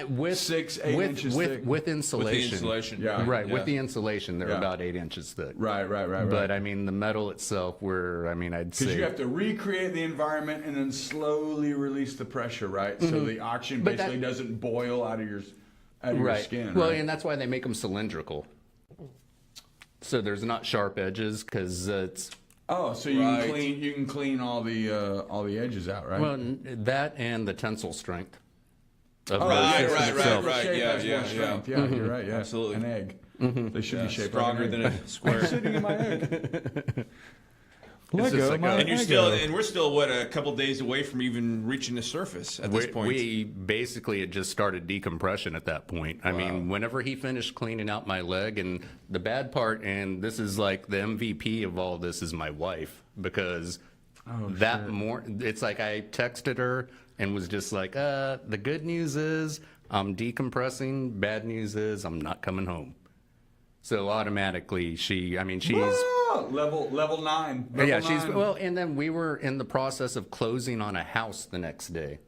With 6, 8 inches thick. With insulation. With the insulation. Yeah. Right, Yeah. with the insulation, they're about 8 inches thick. Right. But I mean, the metal itself, I'd say. Because you have to recreate the environment and then slowly release the pressure, right? So the oxygen basically doesn't boil out of your skin. Well, right? and that's why they make them cylindrical. So there's not sharp edges because it's. Oh, so you can clean all the edges out, right? Well, that and the tensile strength. Of Right. Yeah, Yeah, you're right. Yeah, absolutely. An egg. They should be shaped stronger like than a square. I'm sitting in my egg. And we're still what, a couple days away from even reaching the surface at this point. We basically had just started decompression at that point. I mean, whenever he finished cleaning out my leg, and the bad part, and this is like the MVP of all this, is my wife, because it's like I texted her and was just like, the good news is I'm decompressing. Bad news is I'm not coming home. So automatically she's level 9. And then we were in the process of closing on a house the next day.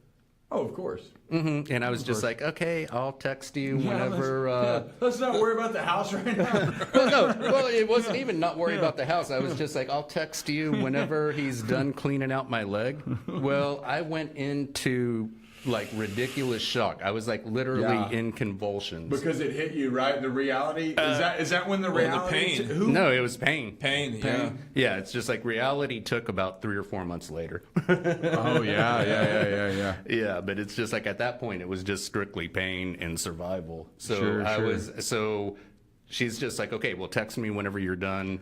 Oh, of course. Mm-hmm. And I was just like, okay, I'll text you whenever. Let's not worry about the house right now. Well, it wasn't even not worry about the house. I was just like, I'll text you whenever he's done cleaning out my leg. Well, I went into like ridiculous shock. I was like literally in convulsions because it hit you, right? The reality is that when the reality? The pain. No, it was pain. Pain. Yeah. It's just like reality took about 3 or 4 months later. Oh yeah. Yeah, but it's just like at that point it was just strictly pain and survival. So Sure. She's just like, okay, well, text me whenever you're done.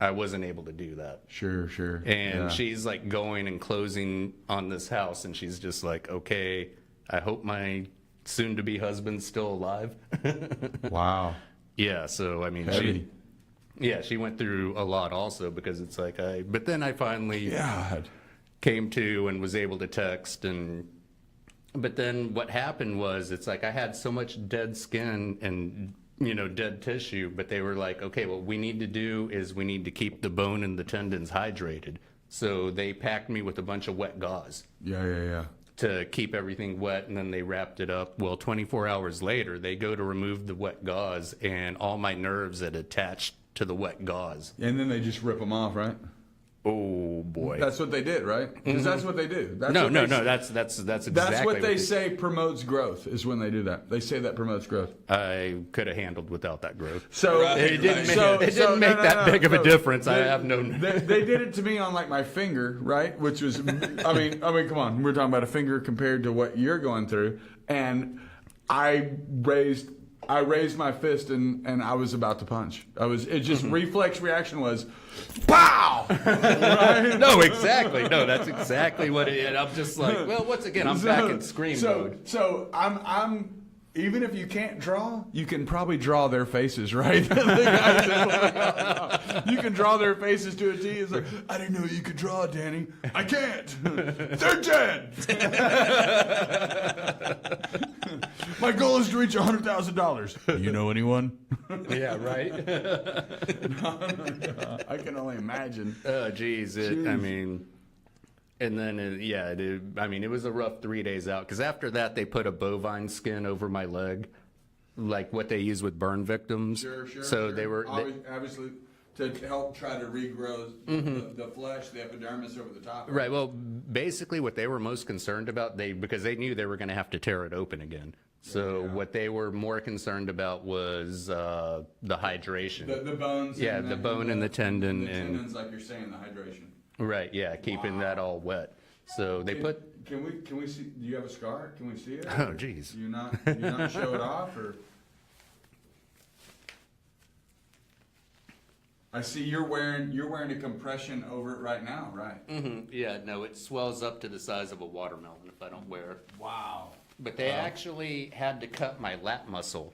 I wasn't able to do that. Sure. And she's like going and closing on this house, and she's just like, okay, I hope my soon-to-be husband's still alive. Wow. Yeah, so I mean, she went through a lot also because it's like but then I finally came to and was able to text but then what happened was it's like I had so much dead skin and dead tissue, but they were like, okay, what we need to do is we need to keep the bone and the tendons hydrated. So they packed me with a bunch of wet gauze. Yeah. To keep everything wet, and then they wrapped it up. Well, 24 hours later, they go to remove the wet gauze, and all my nerves had attached to the wet gauze. And then they just rip them off, right? Oh boy, that's what they did, right? Because that's what they do. That's exactly. That's what they say promotes growth. Is when they do that. They say that promotes growth. I could have handled without that growth. So it didn't make that big of a difference. I have no. They did it to me on like my finger, right? Which was, I mean, come on. We're talking about a finger compared to what you're going through, and I raised my fist and I was about to punch. Reflex reaction was, pow! Right? No, exactly. No, that's exactly what it is. I'm just like, well, once again, I'm back in scream mode. So I'm Even if you can't draw, you can probably draw their faces, right? The guys that you can draw their faces to a T. It's like, I didn't know you could draw, Danny. I can't. They're dead. My goal is to reach $100,000. You know anyone? Yeah, right. I can only imagine. Oh, geez. I mean, and then, it was a rough 3 days out. Because after that, they put a bovine skin over my leg, like what they use with burn victims. Sure. So they were... obviously, to help try to regrow the flesh, the epidermis over the top. Right. Well, basically what they were most concerned about, because they knew they were going to have to tear it open again. So what they were more concerned about was the hydration. The bones. Yeah, the bone and the tendon. The tendons, like you're saying, the hydration. Right, yeah, keeping that all wet. So they put... Can we see, do you have a scar? Can we see it? Oh, geez. Do you not show it off, or? I see you're wearing a compression over it right now, right? Mm-hmm. Yeah, no, it swells up to the size of a watermelon if I don't wear it. Wow. But they actually had to cut my lat muscle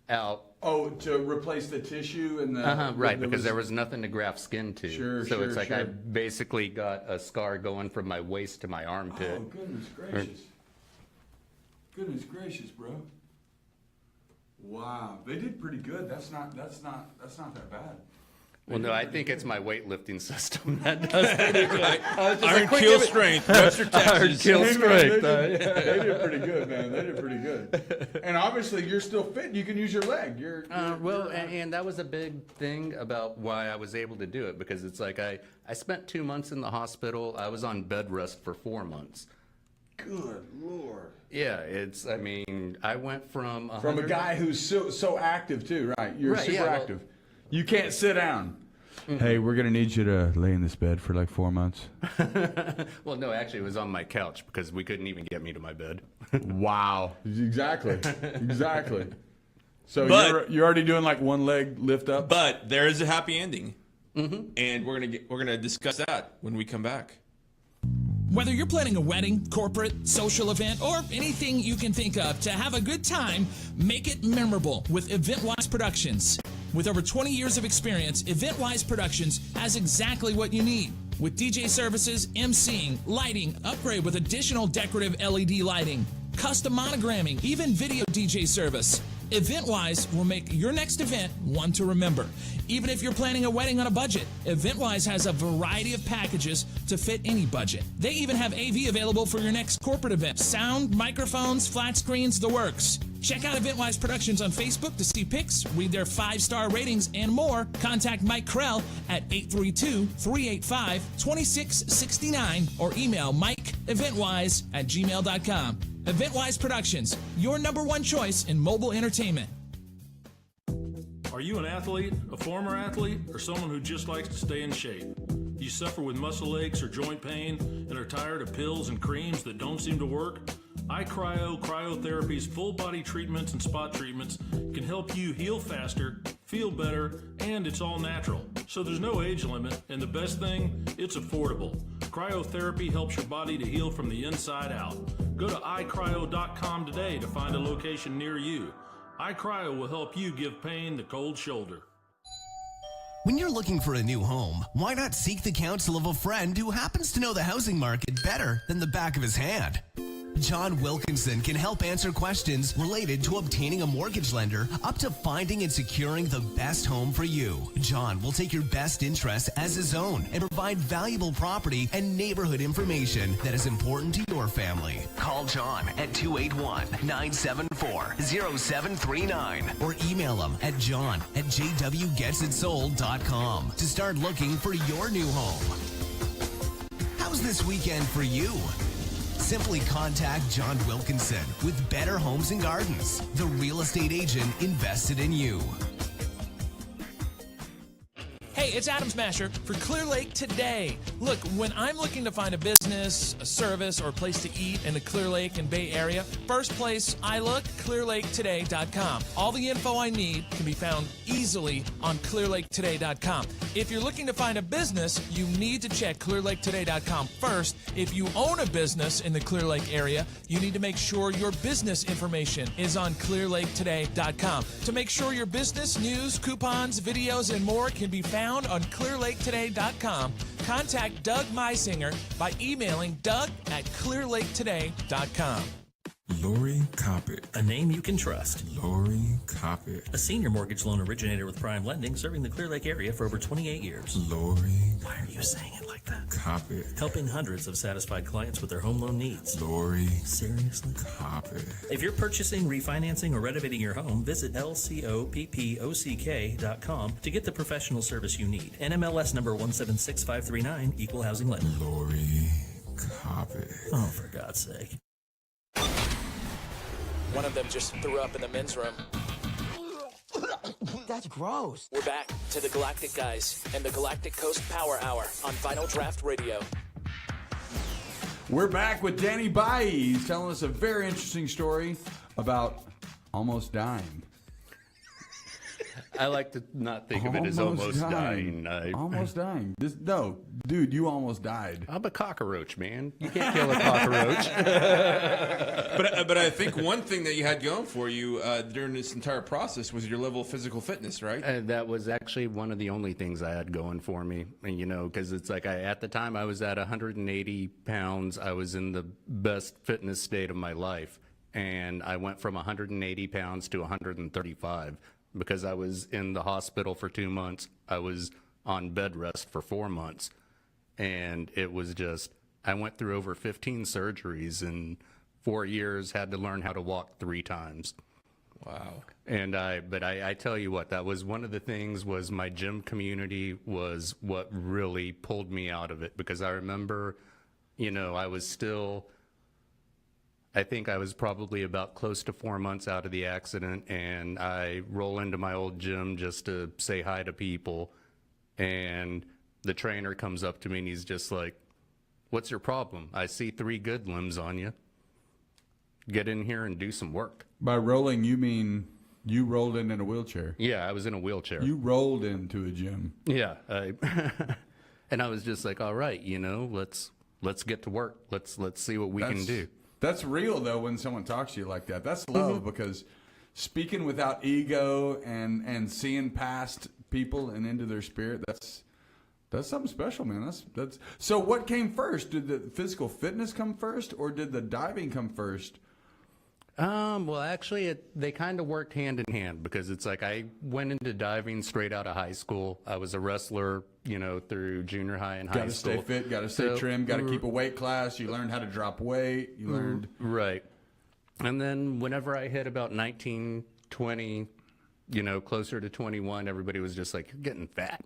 out. Oh, to replace the tissue and the... right, because there was nothing to graft skin to. So it's like I basically got a scar going from my waist to my armpit. Oh, goodness gracious. Goodness gracious, bro. Wow, they did pretty good. That's not that bad. Well, no, I think it's my weightlifting system that does pretty good. Iron kill strength. Webster, Texas. Kill strength. They did pretty good, man. They did pretty good. And obviously, you're still fit. You can use your leg. And that was a big thing about why I was able to do it, because it's like I spent 2 months in the hospital. I was on bed rest for 4 months. Good Lord. Yeah, I went from a guy who's so active too, right? You're super active. You can't sit down. Mm-hmm. Hey, we're going to need you to lay in this bed for like 4 months. Well, no, actually, it was on my couch because we couldn't even get me to my bed. Wow. Exactly. So you're already doing like one leg lift up? But there is a happy ending. Mm-hmm. And we're gonna discuss that when we come back. Whether you're planning a wedding, corporate, social event, or anything you can think of to have a good time, make it memorable with EventWise Productions. With over 20 years of experience, EventWise Productions has exactly what you need. With DJ services, emceeing, lighting, upgrade with additional decorative LED lighting, custom monogramming, even video DJ service. EventWise will make your next event one to remember. Even if you're planning a wedding on a budget, EventWise has a variety of packages to fit any budget. They even have AV available for your next corporate event. Sound, microphones, flat screens, the works. Check out EventWise Productions on Facebook to see pics, read their 5-star ratings, and more. Contact Mike Krell at 832-385-2669 or email mike.eventwise@gmail.com. EventWise Productions, your #1 choice in mobile entertainment. Are you an athlete, a former athlete, or someone who just likes to stay in shape? Do you suffer with muscle aches or joint pain and are tired of pills and creams that don't seem to work? Cryotherapy's full body treatments and spot treatments can help you heal faster, feel better, and it's all natural. So there's no age limit, and the best thing, it's affordable. Cryotherapy helps your body to heal from the inside out. Go to iCryo.com today to find a location near you. iCryo will help you give pain the cold shoulder. When you're looking for a new home, why not seek the counsel of a friend who happens to know the housing market better than the back of his hand? John Wilkinson can help answer questions related to obtaining a mortgage lender up to finding and securing the best home for you. John will take your best interests as his own and provide valuable property and neighborhood information that is important to your family. Call John at 281-974-0739 or email him at john@jwgetsitsold.com to start looking for your new home. How's this weekend for you? Simply contact John Wilkinson with Better Homes and Gardens, the real estate agent invested in you. Hey, Hey, it's Adam Smasher for Clear Lake Today. Look, when I'm looking to find a business, a service, or a place to eat in the Clear Lake and Bay Area, first place I look, clearlaketoday.com. All the info I need can be found easily on clearlaketoday.com. If you're looking to find a business, you need to check clearlaketoday.com first. If you own a business in the Clear Lake area, you need to make sure your business information is on clearlaketoday.com. To make sure your business news, coupons, videos, and more can be found on clearlaketoday.com, contact Doug Meisinger by emailing doug@clearlaketoday.com. Lori Coppett. A name you can trust. Lori Coppett. A senior mortgage loan originator with Prime Lending, serving the Clear Lake area for over 28 years. Lori. Why are you saying it like that? Coppett. Helping hundreds of satisfied clients with their home loan needs. Lori. Seriously? Coppett. If you're purchasing, refinancing, or renovating your home, visit lcoppok.com to get the professional service you need. NMLS number 176539, Equal Housing Lender. Lori Coppett. Oh, for God's sake. One of them just threw up in the men's room. That's gross. We're back to the Galactic guys and the Galactic Coast Power Hour on Final Draft Radio. We're back with Danny Balli. He's telling us a very interesting story about almost dying. I like to not think of it as almost dying. Almost dying. No, dude, you almost died. I'm a cockroach, man. You can't kill a cockroach. But I think one thing that you had going for you during this entire process was your level of physical fitness, right? That was actually one of the only things I had going for me. And, you know, because it's like at the time I was at 180 pounds. I was in the best fitness state of my life. And I went from 180 pounds to 135. Because I was in the hospital for 2 months. I was on bed rest for 4 months. And it was just, I went through over 15 surgeries in 4 years, had to learn how to walk 3 times. Wow. And I tell you what, that was one of the things, was my gym community was what really pulled me out of it. Because I remember, you know, I was still, I think I was probably about close to 4 months out of the accident, and I roll into my old gym just to say hi to people, and the trainer comes up to me and he's just like, "What's your problem? I see 3 good limbs on you. Get in here and do some work." By rolling, you mean you rolled in a wheelchair? Yeah, I was in a wheelchair. You rolled into a gym. Yeah. And I was just like, all right, you know, let's get to work. Let's see what we can do. That's real, though, when someone talks to you like that. That's love, because speaking without ego and seeing past people and into their spirit, that's something special, man. That's so what came first? Did the physical fitness come first, or did the diving come first? Well, actually, they kind of worked hand in hand, because it's like I went into diving straight out of high school. I was a wrestler, you know, through junior high and high school. Got to stay fit, got to stay trim, got to keep a weight class. You learned how to drop weight. You learned. Right. And then whenever I hit about 19, 20, you know, closer to 21, everybody was just like, "You're getting fat."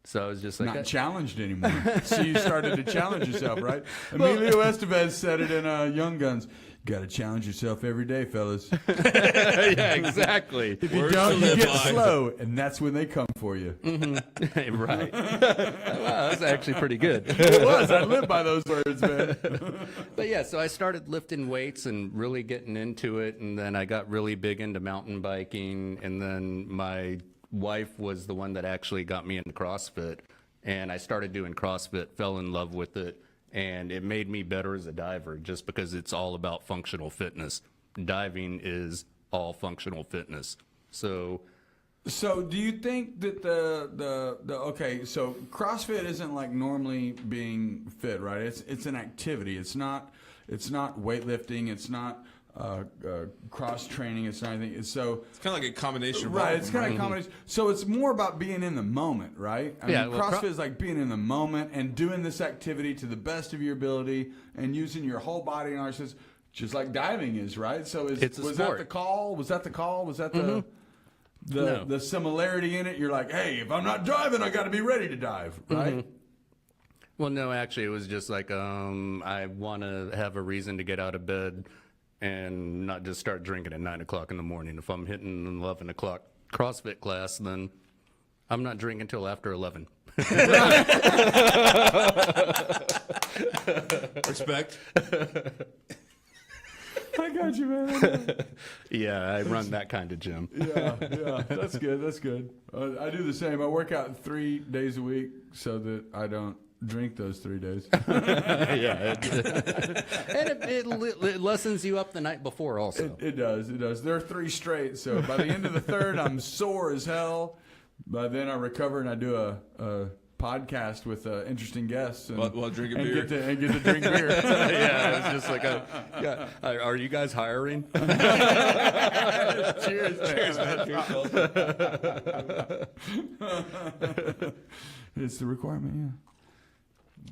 So I was just like, not challenged anymore. So you started to challenge yourself, right? Emilio Estevez said it in Young Guns. Got to challenge yourself every day, fellas. Yeah, exactly. If you don't, you get slow, and that's when they come for you. Mm-hmm. Right. Wow, that's actually pretty good. It was. I live by those words, man. But yeah, so I started lifting weights and really getting into it, and then I got really big into mountain biking, and then my wife was the one that actually got me into CrossFit, and I started doing CrossFit, fell in love with it. And it made me better as a diver, just because it's all about functional fitness. Diving is all functional fitness. So do you think that the okay? So CrossFit isn't like normally being fit, right? It's an activity. It's not weightlifting. It's not cross training. It's not anything. It's kind of like a combination of right. It's kind of a combination. So it's more about being in the moment, right? I mean, CrossFit is like being in the moment and doing this activity to the best of your ability and using your whole body and arms, just like diving is, right? So was that the call? Was that the call? Was that the similarity in it? You're like, hey, if I'm not diving, I got to be ready to dive, right? Mm-hmm. Well, no, actually, it was just like I want to have a reason to get out of bed and not just start drinking at 9 o'clock in the morning. If I'm hitting an 11 o'clock CrossFit class, then I'm not drinking until after 11. Respect. I got you, man. Yeah, I run that kind of gym. Yeah, that's good. That's good. I do the same. I work out 3 days a week so that I don't drink those 3 days. Yeah, and it lessens you up the night before. Also, it does. It does. There are 3 straight. So by the end of the third, I'm sore as hell. By then, I recover and I do a podcast with interesting guests and while drinking beer and get to drink beer. Yeah, it's just like are you guys hiring? Cheers, man. It's the requirement, yeah.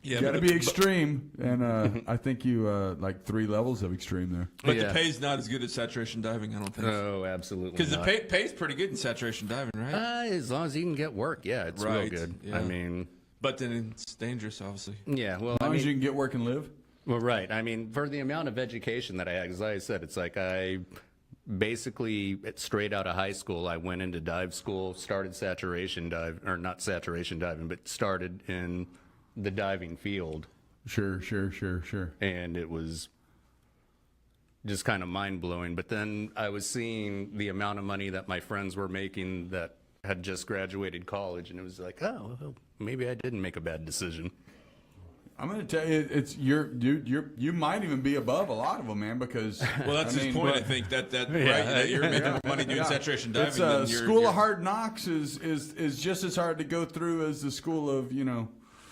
Yeah, you got to be extreme, and I think you like 3 levels of extreme there. But the pay's not as good as saturation diving, I don't think. Oh, absolutely. Because the pay's pretty good in saturation diving, right? As long as you can get work, yeah, it's real good. Yeah. I mean, but then it's dangerous, obviously. Yeah, well, as long as you can get work and live. Well, right. I mean, for the amount of education that I had, as I said, it's like I basically straight out of high school, I went into dive school, started saturation dive, or not saturation diving, but started in the diving field. Sure. And it was just kind of mind-blowing. But then I was seeing the amount of money that my friends were making that had just graduated college, and it was like, oh, well, maybe I didn't make a bad decision. I'm going to tell you, it's you might even be above a lot of them, man, because well, that's his point. I think that you're making more money doing saturation diving. It's school of hard knocks is just as hard to go through as the school of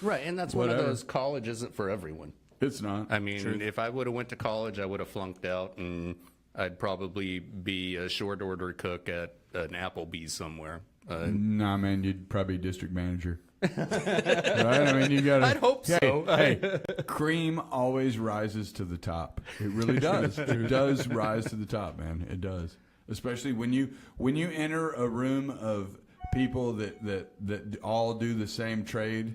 Right, and that's whatever. One of those, college isn't for everyone. It's not. I mean, if I would have went to college, I would have flunked out, and I'd probably be a short order cook at an Applebee's somewhere. Nah, man, you'd probably be district manager. Right? I mean, you got to. I'd hope so. Hey, cream always rises to the top. It really does. It does rise to the top, man. It does. Especially when you enter a room of people that all do the same trade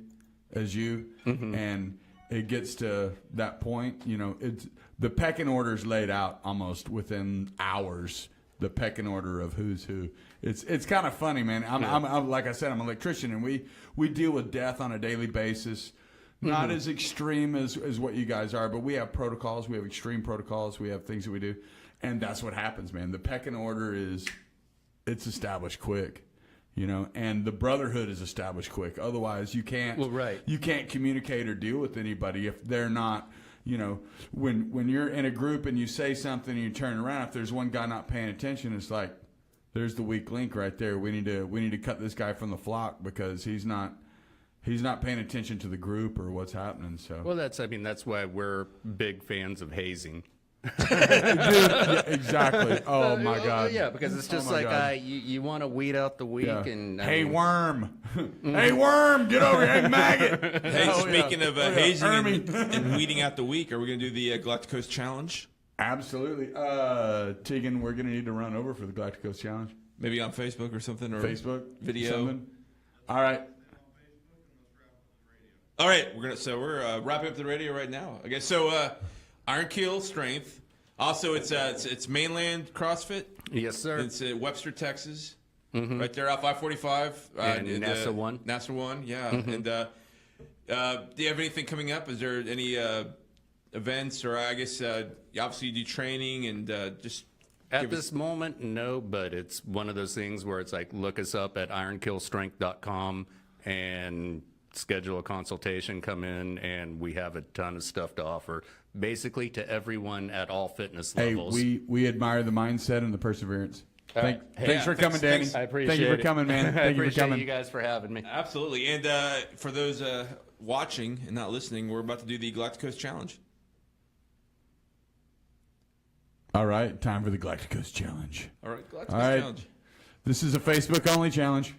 as you, and it gets to that point, it's the pecking order's laid out almost within hours. The pecking order of who's who. It's kind of funny, man. I'm like I said, I'm an electrician, and we deal with death on a daily basis. Not as extreme as what you guys are, but we have protocols. We have extreme protocols. We have things that we do, and that's what happens, man. The pecking order it's established quick. And the brotherhood is established quick. Otherwise, you can't. Well, right. You can't communicate or deal with anybody if they're not. When you're in a group and you say something and you turn around, if there's one guy not paying attention, it's like there's the weak link right there. We need to cut this guy from the flock because he's not paying attention to the group or what's happening. So well, that's why we're big fans of hazing. Dude, yeah, exactly. Oh my God. Yeah, because it's just you want to weed out the weak and hey worm, hey worm, get over here, hey maggot. Hey, speaking of hazing and weeding out the weak, are we going to do the Galactic Coast Challenge? Absolutely, Tegan. We're going to need to run over for the Galactic Coast Challenge. Maybe on Facebook or something, or Facebook video. Something. All right. We're wrapping up the radio right now. Okay, so. Iron Keel Strength. Also, it's mainland CrossFit. Yes, sir. It's Webster, Texas, right there off I-45. And NASA 1. NASA 1, yeah. And do you have anything coming up? Is there any events, or I guess obviously you do training and just. At this moment, no, but it's one of those things where it's like look us up at ironkillstrength.com and schedule a consultation, come in, and we have a ton of stuff to offer. Basically to everyone at all fitness levels. Hey, we admire the mindset and the perseverance. Thanks for coming, Danny. I appreciate it. Thank you for coming, man. Thank you for coming. You guys for having me. Absolutely. And for those watching and not listening, we're about to do the Galactic Coast Challenge. All right, time for the Galactic Coast Challenge. All right, Galactic Coast Challenge. This is a Facebook-only challenge.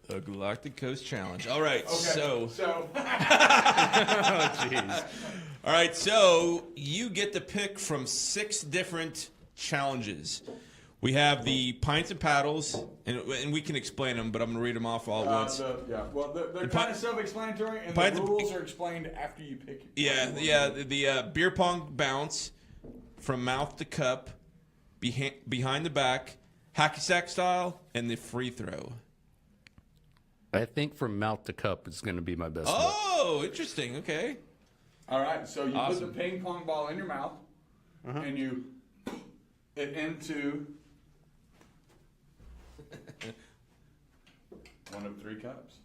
The Galactic Coast Challenge. All right, okay, so. Oh, jeez. All right, so you get to pick from 6 different challenges. We have the pints and paddles, and we can explain them, but I'm going to read them off all at once. They're kind of self-explanatory, and the rules are explained after you pick. The beer pong bounce from mouth to cup, behind the back, hacky sack style, and the free throw. I think from mouth to cup is going to be my best. Oh, interesting. Okay. All right, so you Awesome. put the ping pong ball in your mouth, and you it into one of 3 cups.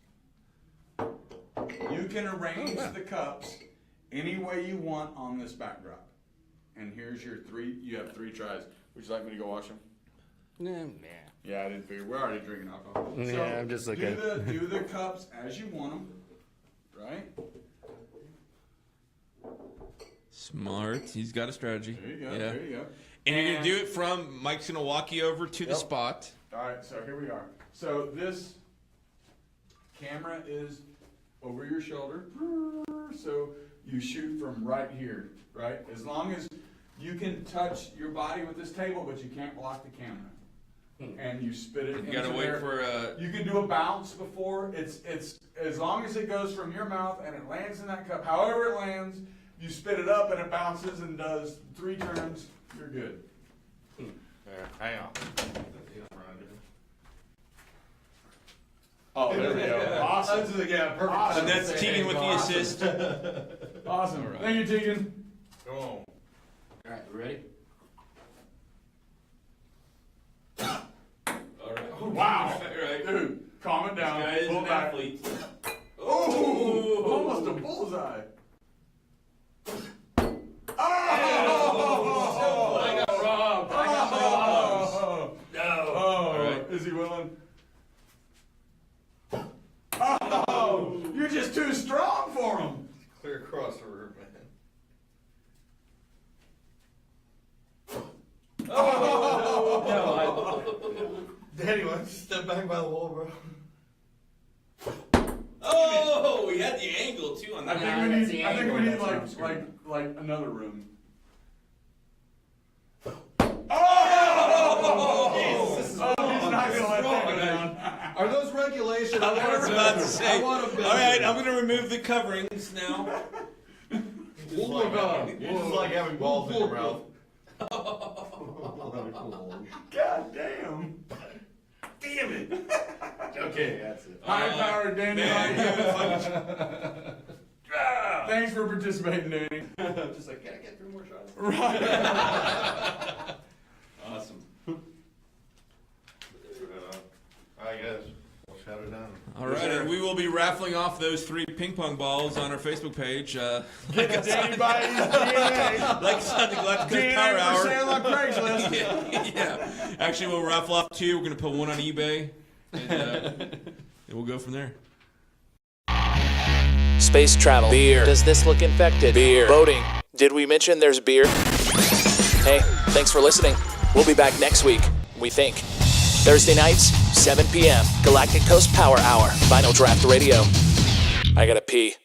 You can arrange the cups any way you want on this backdrop. And here's your 3. You have 3 tries. Would you like me to go wash them? Nah. Yeah, I didn't figure. We're already drinking alcohol. Yeah, So I'm just looking. Do the cups as you want them, right? Smart. He's got a strategy. There you go. Yeah. There you go. And you're going to do it from, Mike's going to walk you over to the spot. All right, so here we are. So this camera is over your shoulder. So you shoot from right here, right? As long as you can touch your body with this table, but you can't block the camera. And you spit it. You got to wait for You can do a bounce before. It's as long as it goes from your mouth and it lands in that cup. However it lands, you spit it up and it bounces and does 3 turns. You're good. Hang on. Oh, there we go. Awesome. Yeah, perfect. Awesome. And that's Tegan with the assist. Awesome. Thank you, Tegan. Come on. All right, we ready? All right. Wow. Right. Dude, calm it down. This guy is Pull an back. athlete. Oh, almost a bullseye. Oh! I got robbed. No. All right. Is he willing? Oh, you're just too strong for him. Clear across the room, man. Daddy, why don't you step back by the wall, bro? Oh, we had the angle too on I that. think we need like another room. Oh! Jesus. Oh, he's not gonna let that go down. Are those regulations? I was about to say. I want to All right, I'm going to remove the coverings now. Oh my God. You just like having balls in your mouth. God damn. Damn it. Okay, that's it. High-powered Danny. Thanks for participating, Danny. I'm just like, can I get 3 more shots? Right. Awesome. I guess we'll shut it down. All right, and we will be raffling off those 3 ping pong balls on our Facebook page. Get Danny by his DNA. Like it's on the Galactic Coast DNA Power Hour. for sale on Craigslist. Yeah. Actually, we'll raffle off 2. We're going to put 1 on eBay, and we'll go from there. Space travel. Beer. Does this look infected? Beer. Boating. Did we mention there's beer? Hey, thanks for listening. We'll be back next week, we think. Thursday nights, 7 p.m. Galactic Coast Power Hour. Vinyl Draft Radio. I gotta pee.